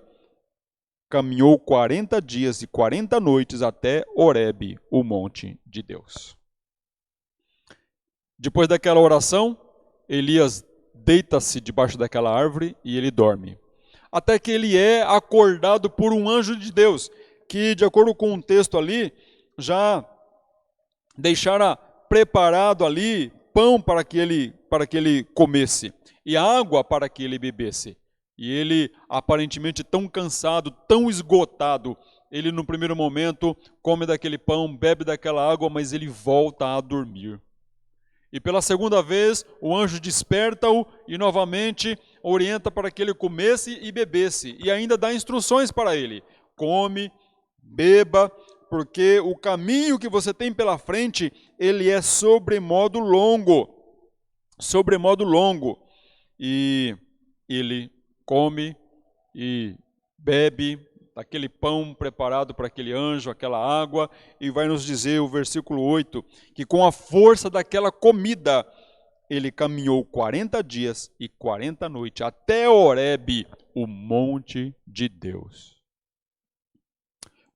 A: caminhou 40 dias e 40 noites até Horebe, o monte de Deus. Depois daquela oração, Elias deita-se debaixo daquela árvore e ele dorme. Até que ele é acordado por um anjo de Deus, que, de acordo com o texto ali, já deixara preparado ali pão para que ele comesse e água para que ele bebesse. E ele, aparentemente tão cansado, tão esgotado, ele no primeiro momento come daquele pão, bebe daquela água, mas ele volta a dormir. E pela segunda vez, o anjo desperta-o e novamente orienta para que ele comesse e bebesse. E ainda dá instruções para ele: come, beba, porque o caminho que você tem pela frente, ele é sobremodo longo. Sobremodo longo. E ele come e bebe daquele pão preparado para aquele anjo, aquela água, e vai nos dizer o versículo 8, que com a força daquela comida, ele caminhou 40 dias e 40 noites até Horebe, o monte de Deus.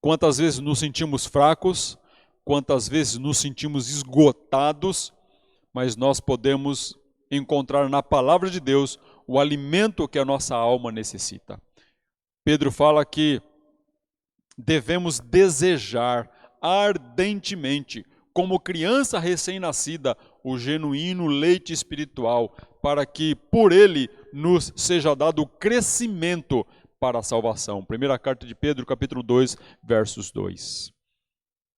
A: Quantas vezes nos sentimos fracos, quantas vezes nos sentimos esgotados, mas nós podemos encontrar na palavra de Deus o alimento que a nossa alma necessita. Pedro fala que devemos desejar ardentemente, como criança recém-nascida, o genuíno leite espiritual, para que por ele nos seja dado o crescimento para a salvação. Primeira carta de Pedro, capítulo 2, versos 2.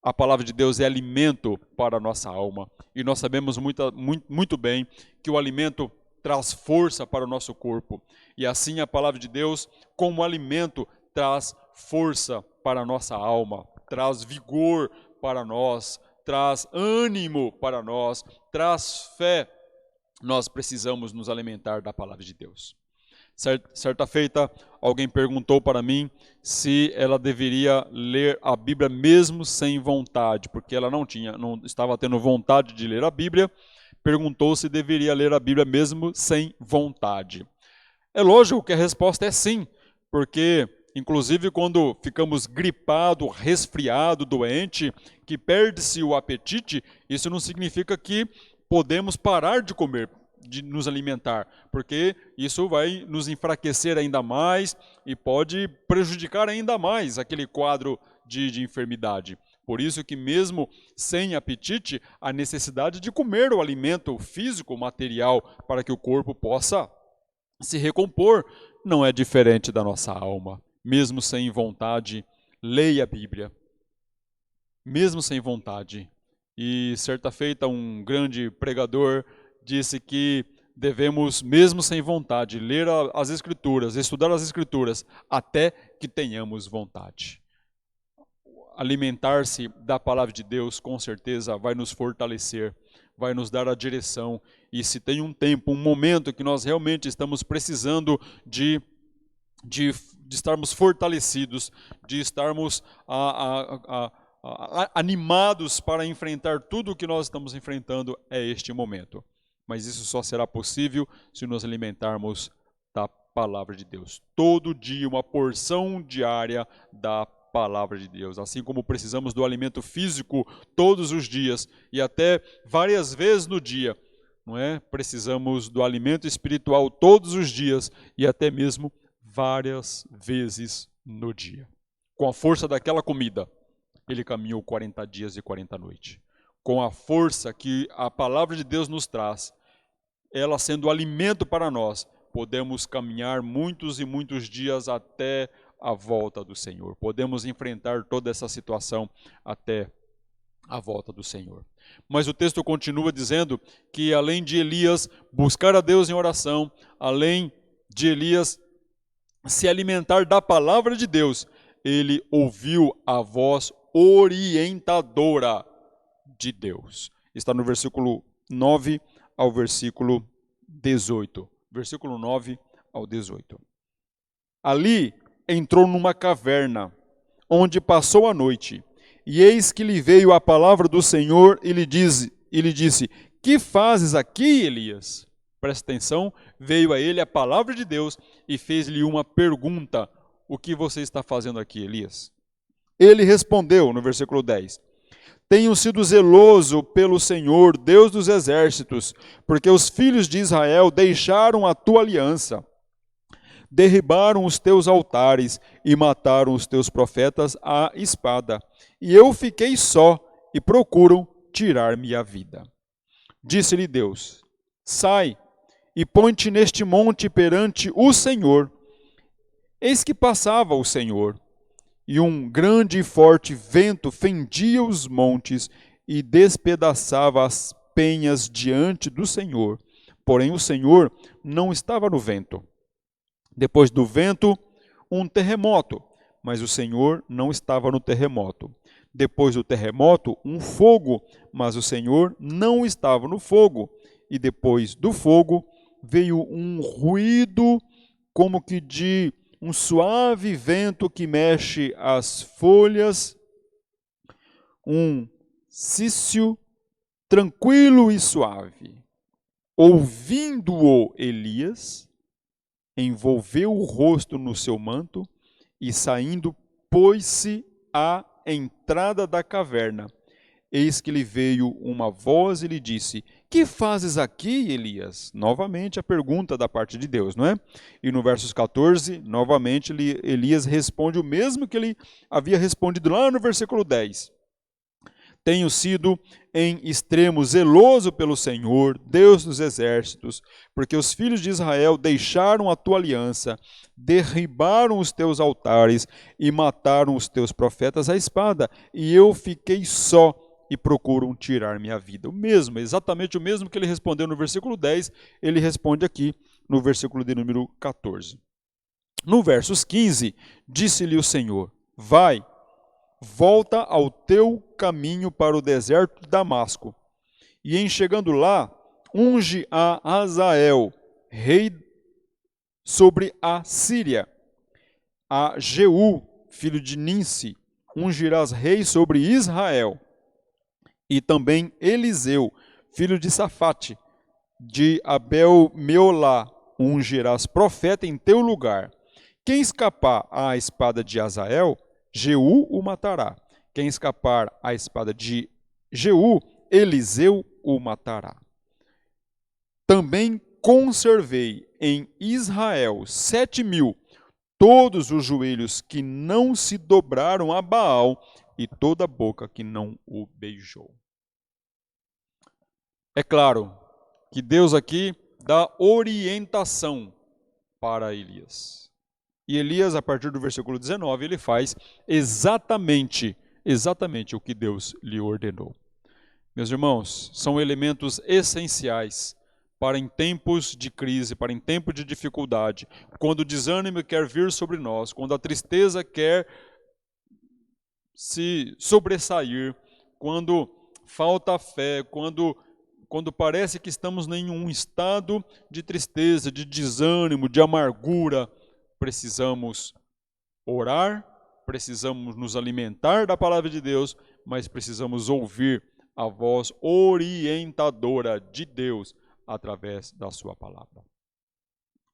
A: A palavra de Deus é alimento para a nossa alma. E nós sabemos muito bem que o alimento traz força para o nosso corpo. E assim a palavra de Deus, como alimento, traz força para a nossa alma, traz vigor para nós, traz ânimo para nós, traz fé. Nós precisamos nos alimentar da palavra de Deus. Certa feita, alguém perguntou para mim se ela deveria ler a Bíblia mesmo sem vontade, porque ela não estava tendo vontade de ler a Bíblia, perguntou se deveria ler a Bíblia mesmo sem vontade. É lógico que a resposta é sim, porque inclusive quando ficamos gripado, resfriado, doente, que perde-se o apetite, isso não significa que podemos parar de comer, de nos alimentar, porque isso vai nos enfraquecer ainda mais e pode prejudicar ainda mais aquele quadro de enfermidade. Por isso que mesmo sem apetite, a necessidade de comer o alimento físico, material, para que o corpo possa se recompor, não é diferente da nossa alma. Mesmo sem vontade, leia a Bíblia. Mesmo sem vontade. E certa feita um grande pregador disse que devemos, mesmo sem vontade, ler as Escrituras, estudar as Escrituras, até que tenhamos vontade. Alimentar-se da palavra de Deus, com certeza, vai nos fortalecer, vai nos dar a direção. E se tem um tempo, um momento que nós realmente estamos precisando de estarmos fortalecidos, de estarmos animados para enfrentar tudo o que nós estamos enfrentando, é este momento. Mas isso só será possível se nos alimentarmos da palavra de Deus. Todo dia, uma porção diária da palavra de Deus. Assim como precisamos do alimento físico todos os dias e até várias vezes no dia, não é? Precisamos do alimento espiritual todos os dias e até mesmo várias vezes no dia. Com a força daquela comida, ele caminhou 40 dias e 40 noites. Com a força que a palavra de Deus nos traz, ela sendo alimento para nós, podemos caminhar muitos e muitos dias até a volta do Senhor. Podemos enfrentar toda essa situação até a volta do Senhor. Mas o texto continua dizendo que além de Elias buscar a Deus em oração, além de Elias se alimentar da palavra de Deus, ele ouviu a voz orientadora de Deus. Está no versículo 9 ao versículo 18. Versículo 9 ao 18. Ali entrou numa caverna, onde passou a noite. E eis que lhe veio a palavra do Senhor e lhe disse: que fazes aqui, Elias? Presta atenção, veio a ele a palavra de Deus e fez-lhe uma pergunta: o que você está fazendo aqui, Elias? Ele respondeu, no versículo 10, tenho sido zeloso pelo Senhor, Deus dos exércitos, porque os filhos de Israel deixaram a tua aliança, derribaram os teus altares e mataram os teus profetas à espada. E eu fiquei só e procuram tirar-me a vida. Disse-lhe Deus: sai e põe-te neste monte perante o Senhor. Eis que passava o Senhor, e um grande e forte vento fendia os montes e despedaçava as penhas diante do Senhor. Porém o Senhor não estava no vento. Depois do vento, um terremoto, mas o Senhor não estava no terremoto. Depois do terremoto, um fogo, mas o Senhor não estava no fogo. E depois do fogo, veio um ruído como que de um suave vento que mexe as folhas, um cício tranquilo e suave. Ouvindo-o Elias, envolveu o rosto no seu manto e saindo, pôs-se à entrada da caverna. Eis que lhe veio uma voz e lhe disse: que fazes aqui, Elias? Novamente a pergunta da parte de Deus, não é? E no versos 14, novamente Elias responde o mesmo que ele havia respondido lá no versículo 10. Tenho sido em extremo zeloso pelo Senhor, Deus dos exércitos, porque os filhos de Israel deixaram a tua aliança, derribaram os teus altares e mataram os teus profetas à espada, e eu fiquei só e procuram tirar minha vida. O mesmo, exatamente o mesmo que ele respondeu no versículo 10, ele responde aqui no versículo de número 14. No versos 15, disse-lhe o Senhor: vai, volta ao teu caminho para o deserto de Damasco, e em chegando lá, unge a Hazael, rei sobre a Síria, a Jeú, filho de Ninsi, ungirás rei sobre Israel, e também Eliseu, filho de Safate, de Abel-Meolá, ungirás profeta em teu lugar. Quem escapar à espada de Hazael, Jeú o matará. Quem escapar à espada de Jeú, Eliseu o matará. Também conservei em Israel 7.000, todos os joelhos que não se dobraram a Baal e toda a boca que não o beijou. É claro que Deus aqui dá orientação para Elias. E Elias, a partir do versículo 19, ele faz exatamente o que Deus lhe ordenou. Meus irmãos, são elementos essenciais para em tempos de crise, para em tempos de dificuldade, quando o desânimo quer vir sobre nós, quando a tristeza quer se sobressair, quando falta fé, quando parece que estamos em um estado de tristeza, de desânimo, de amargura, precisamos orar, precisamos nos alimentar da palavra de Deus, mas precisamos ouvir a voz orientadora de Deus através da sua palavra.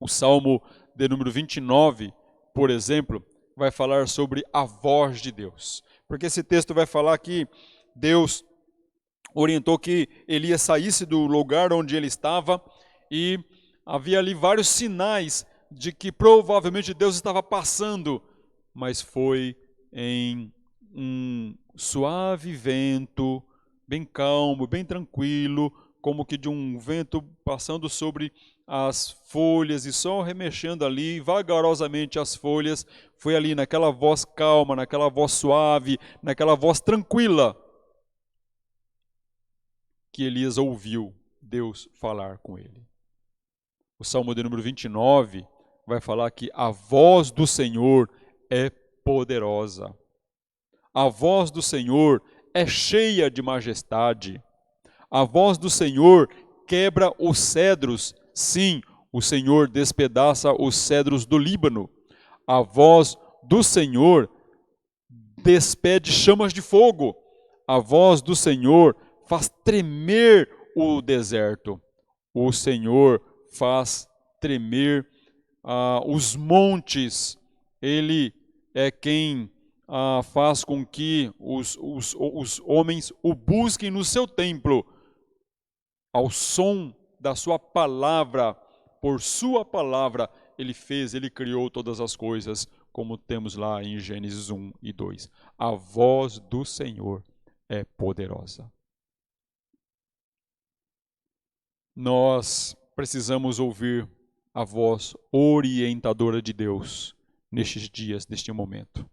A: O Salmo de número 29, por exemplo, vai falar sobre a voz de Deus. Porque esse texto vai falar que Deus orientou que Elias saísse do lugar onde ele estava e havia ali vários sinais de que provavelmente Deus estava passando, mas foi em um suave vento, bem calmo, bem tranquilo, como que de um vento passando sobre as folhas e só remexendo ali vagarosamente as folhas. Foi ali naquela voz calma, naquela voz suave, naquela voz tranquila que Elias ouviu Deus falar com ele. O Salmo de número 29 vai falar que a voz do Senhor é poderosa. A voz do Senhor é cheia de majestade. A voz do Senhor quebra os cedros. Sim, o Senhor despedaça os cedros do Líbano. A voz do Senhor despede chamas de fogo. A voz do Senhor faz tremer o deserto. O Senhor faz tremer os montes. Ele é quem faz com que os homens o busquem no seu templo. Ao som da sua palavra, por sua palavra, ele criou todas as coisas, como temos lá em Gênesis 1 e 2. A voz do Senhor é poderosa. Nós precisamos ouvir a voz orientadora de Deus nestes dias, neste momento.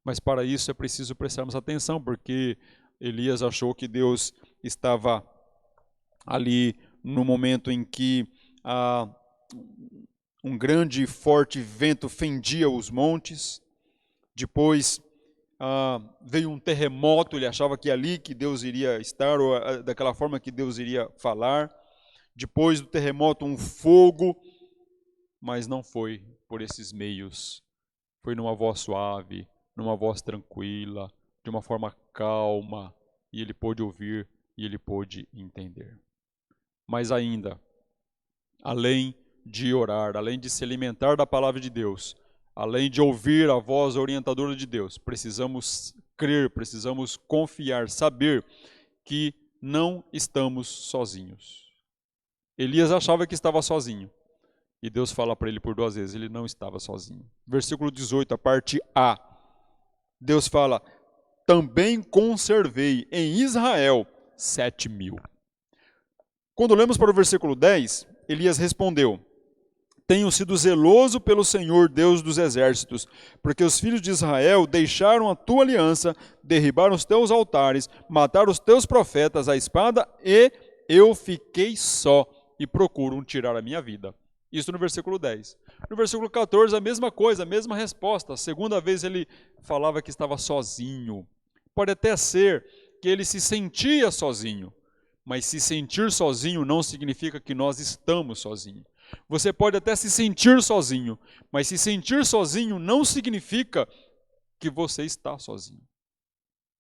A: Mas para isso é preciso prestarmos atenção, porque Elias achou que Deus estava ali no momento em que um grande e forte vento fendia os montes. Depois veio um terremoto, ele achava que ali que Deus iria estar, ou daquela forma que Deus iria falar. Depois do terremoto, um fogo, mas não foi por esses meios. Foi numa voz suave, numa voz tranquila, de uma forma calma, e ele pôde ouvir e ele pôde entender. Mas ainda, além de orar, além de se alimentar da palavra de Deus, além de ouvir a voz orientadora de Deus, precisamos crer, precisamos confiar, saber que não estamos sozinhos. Elias achava que estava sozinho. E Deus fala para ele por 2 vezes, ele não estava sozinho. Versículo 18, a parte A. Deus fala, também conservei em Israel 7.000. Quando lemos para o versículo 10, Elias respondeu, tenho sido zeloso pelo Senhor Deus dos exércitos, porque os filhos de Israel deixaram a tua aliança, derribaram os teus altares, mataram os teus profetas à espada, e eu fiquei só e procuram tirar a minha vida. Isso no versículo 10. No versículo 14, a mesma coisa, a mesma resposta. A segunda vez ele falava que estava sozinho. Pode até ser que ele se sentia sozinho, mas se sentir sozinho não significa que nós estamos sozinhos. Você pode até se sentir sozinho, mas se sentir sozinho não significa que você está sozinho.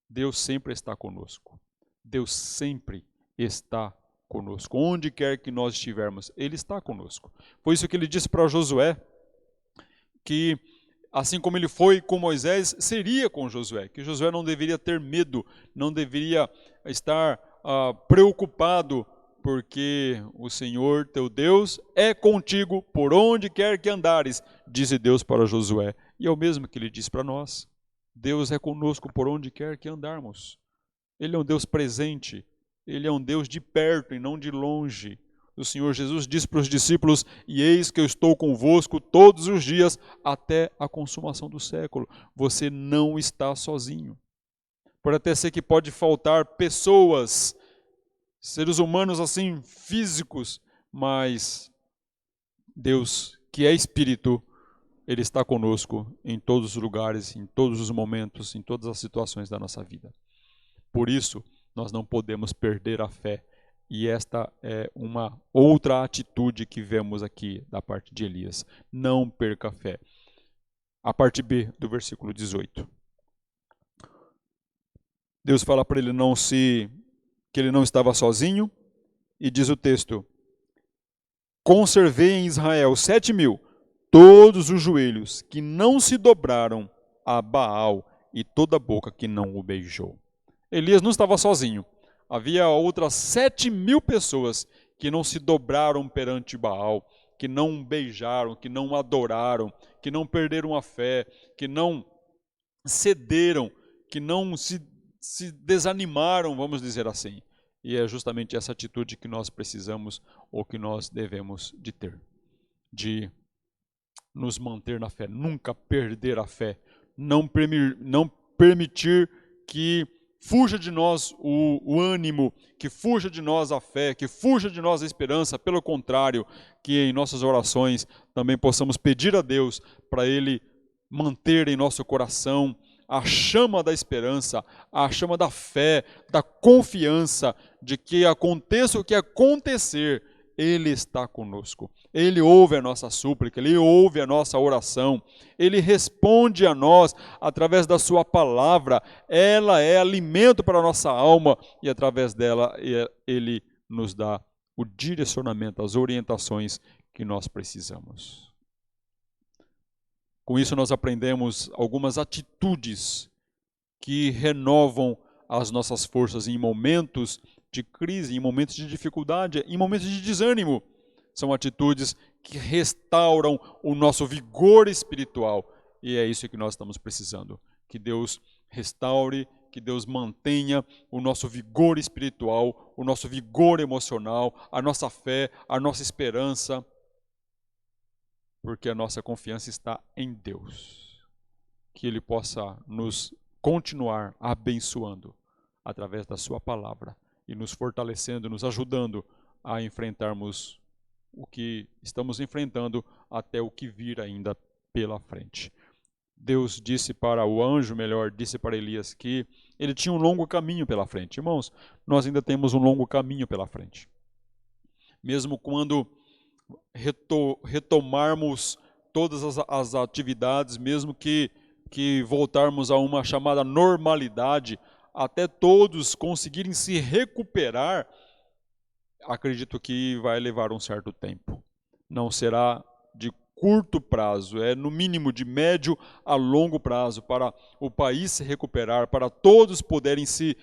A: Deus sempre está conosco. Deus sempre está conosco. Onde quer que nós estivermos, Ele está conosco. Foi isso que Ele disse para Josué, que assim como Ele foi com Moisés, seria com Josué. Que Josué não deveria ter medo, não deveria estar preocupado, porque o Senhor teu Deus é contigo por onde quer que andares, disse Deus para Josué. E é o mesmo que Ele diz para nós. Deus é conosco por onde quer que andarmos. Ele é um Deus presente. Ele é um Deus de perto e não de longe. O Senhor Jesus disse para os discípulos, e eis que eu estou convosco todos os dias até a consumação do século. Você não está sozinho. Pode até ser que pode faltar pessoas, seres humanos assim, físicos, mas Deus, que é Espírito, Ele está conosco em todos os lugares, em todos os momentos, em todas as situações da nossa vida. Por isso, nós não podemos perder a fé. E esta é uma outra atitude que vemos aqui da parte de Elias. Não perca a fé. A parte B do versículo 18. Deus fala para ele que ele não estava sozinho. E diz o texto, conservei em Israel 7.000, todos os joelhos que não se dobraram a Baal e toda a boca que não o beijou. Elias não estava sozinho. Havia outras 7.000 pessoas que não se dobraram perante Baal, que não beijaram, que não adoraram, que não perderam a fé, que não cederam, que não se desanimaram, vamos dizer assim. E é justamente essa atitude que nós precisamos ou que nós devemos de ter. De nos manter na fé, nunca perder a fé, não permitir que fuja de nós o ânimo, que fuja de nós a fé, que fuja de nós a esperança. Pelo contrário, que em nossas orações também possamos pedir a Deus para Ele manter em nosso coração a chama da esperança, a chama da fé, da confiança de que aconteça o que acontecer, Ele está conosco. Ele ouve a nossa súplica, Ele ouve a nossa oração, Ele responde a nós através da sua palavra. Ela é alimento para a nossa alma e através dela Ele nos dá o direcionamento, as orientações que nós precisamos. Com isso nós aprendemos algumas atitudes que renovam as nossas forças em momentos de crise, em momentos de dificuldade, em momentos de desânimo. São atitudes que restauram o nosso vigor espiritual. E é isso que nós estamos precisando. Que Deus restaure, que Deus mantenha o nosso vigor espiritual, o nosso vigor emocional, a nossa fé, a nossa esperança. Porque a nossa confiança está em Deus. Que Ele possa nos continuar abençoando através da sua palavra e nos fortalecendo, nos ajudando a enfrentarmos o que estamos enfrentando até o que vir ainda pela frente. Deus disse para o anjo, disse para Elias que ele tinha um longo caminho pela frente. Irmãos, nós ainda temos um longo caminho pela frente. Mesmo quando retomarmos todas as atividades, mesmo que voltarmos a uma chamada normalidade, até todos conseguirem se recuperar, acredito que vai levar um certo tempo. Não será de curto prazo, é no mínimo de médio a longo prazo, para o país se recuperar, para todos poderem se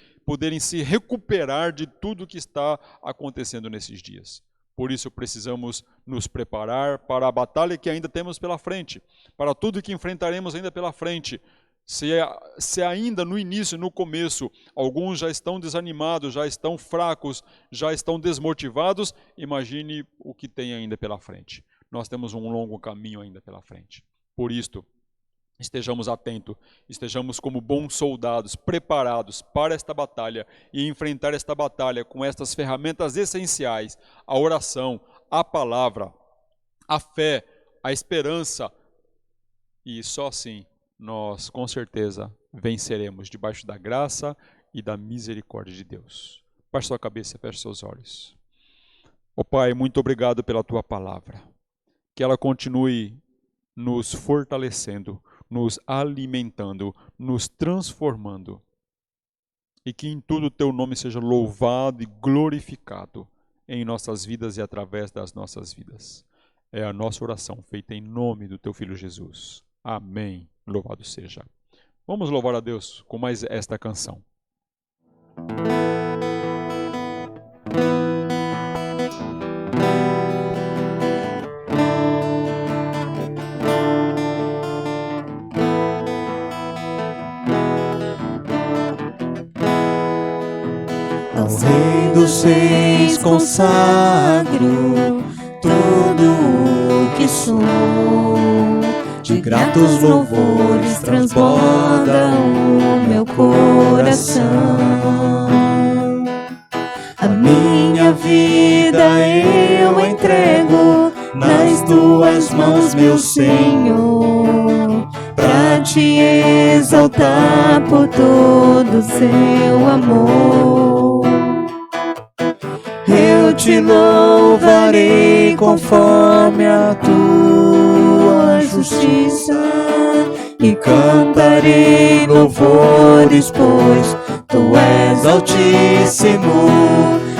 A: recuperar de tudo que está acontecendo nesses dias. Por isso precisamos nos preparar para a batalha que ainda temos pela frente, para tudo que enfrentaremos ainda pela frente. Se ainda no início, no começo, alguns já estão desanimados, já estão fracos, já estão desmotivados, imagine o que tem ainda pela frente. Nós temos um longo caminho ainda pela frente. Por isto, estejamos atentos, estejamos como bons soldados, preparados para esta batalha e enfrentar esta batalha com estas ferramentas essenciais: a oração, a palavra, a fé, a esperança. E só assim nós, com certeza, venceremos debaixo da graça e da misericórdia de Deus. Baixe sua cabeça, feche seus olhos. Ó Pai, muito obrigado pela Tua palavra. Que ela continue nos fortalecendo, nos alimentando, nos transformando. E que em tudo o Teu nome seja louvado e glorificado em nossas vidas e através das nossas vidas. É a nossa oração feita em nome do Teu Filho Jesus. Amém. Louvado seja. Vamos louvar a Deus com mais esta canção.
B: Ao Rei dos Reis consagro tudo o que sou. De gratos louvores transborda o meu coração. A minha vida eu entrego nas tuas mãos, meu Senhor, pra te exaltar por todo o seu amor. Eu te louvarei conforme a tua justiça e cantarei louvores, pois tu és altíssimo.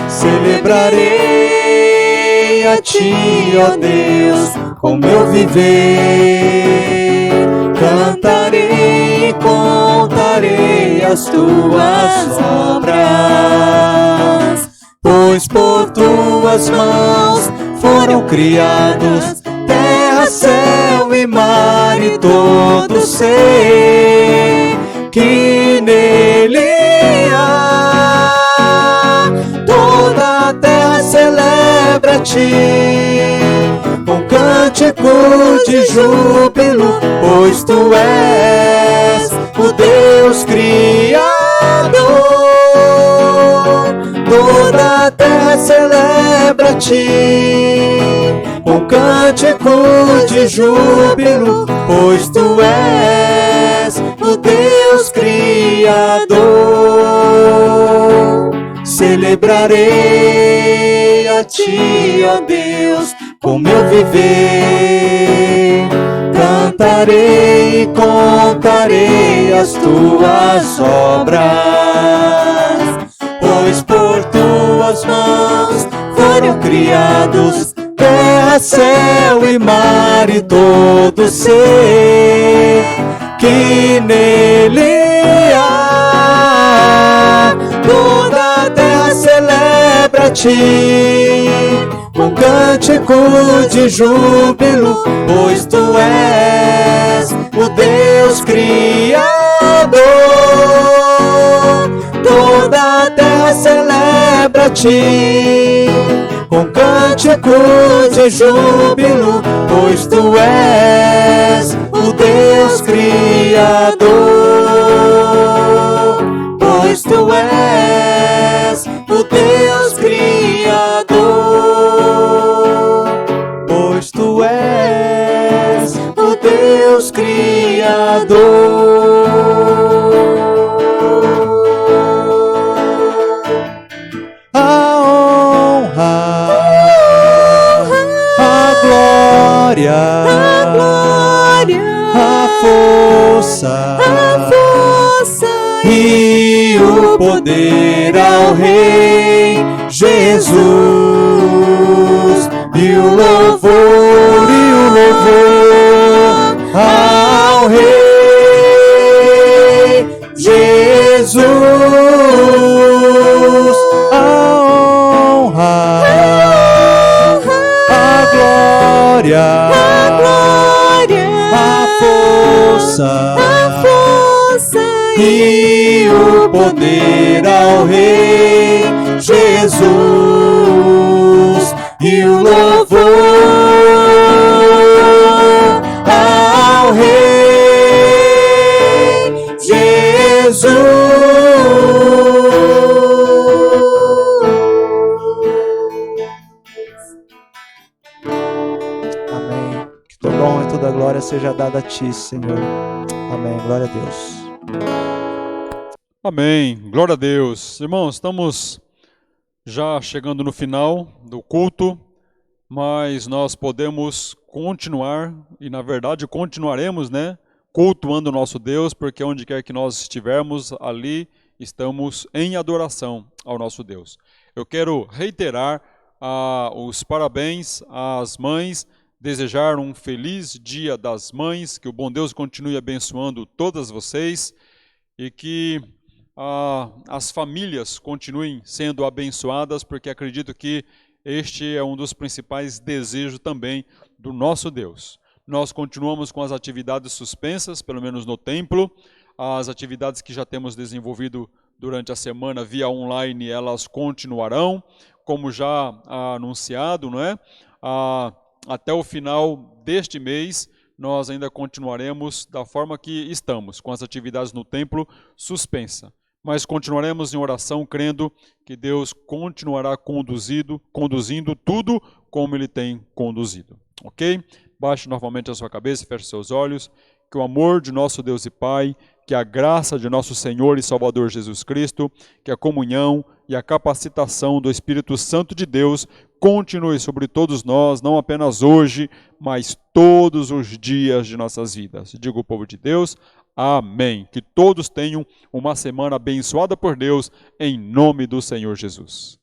B: Celebrarei a ti, ó Deus, com meu viver. Cantarei e contarei as tuas obras, pois por tuas mãos foram criados terra, céu e mar e todo ser que nele há. Toda a terra celebra a ti com cântico de júbilo, pois tu és o Deus Criador. Toda a terra celebra a ti com cântico de júbilo, pois tu és o Deus Criador. Celebrarei a ti, ó Deus, com meu viver. Cantarei e contarei as tuas obras, pois por tuas mãos foram criados terra, céu e mar e todo ser que nele há. Toda a terra celebra a ti com cântico de júbilo, pois tu és o Deus Criador. Toda a terra celebra a ti com cântico de júbilo, pois tu és o Deus Criador. Pois tu és o Deus Criador. Pois tu és o Deus Criador. A força e o poder ao Rei Jesus, e o louvor glória, a força e o poder ao Rei Jesus e o louvor ao Rei Jesus. Amém. Que toda honra e toda glória seja dada a Ti, Senhor. Amém. Glória a Deus.
A: Amém. Glória a Deus. Irmãos, estamos já chegando no final do culto, mas nós podemos continuar, e na verdade continuaremos, cultuando o nosso Deus, porque onde quer que nós estivermos, ali estamos em adoração ao nosso Deus. Eu quero reiterar os parabéns às mães, desejar um feliz Dia das Mães, que o bom Deus continue abençoando todas vocês e que as famílias continuem sendo abençoadas, porque acredito que este é um dos principais desejos também do nosso Deus. Nós continuamos com as atividades suspensas, pelo menos no templo. As atividades que já temos desenvolvido durante a semana via online, elas continuarão, como já anunciado, até o final deste mês, nós ainda continuaremos da forma que estamos, com as atividades no templo suspensa. Mas continuaremos em oração, crendo que Deus continuará conduzindo tudo como Ele tem conduzido. Ok? Baixe novamente a sua cabeça e feche seus olhos. Que o amor de nosso Deus e Pai, que a graça de nosso Senhor e Salvador Jesus Cristo, que a comunhão e a capacitação do Espírito Santo de Deus continue sobre todos nós, não apenas hoje, mas todos os dias de nossas vidas. Digo o povo de Deus, amém. Que todos tenham uma semana abençoada por Deus, em nome do Senhor Jesus.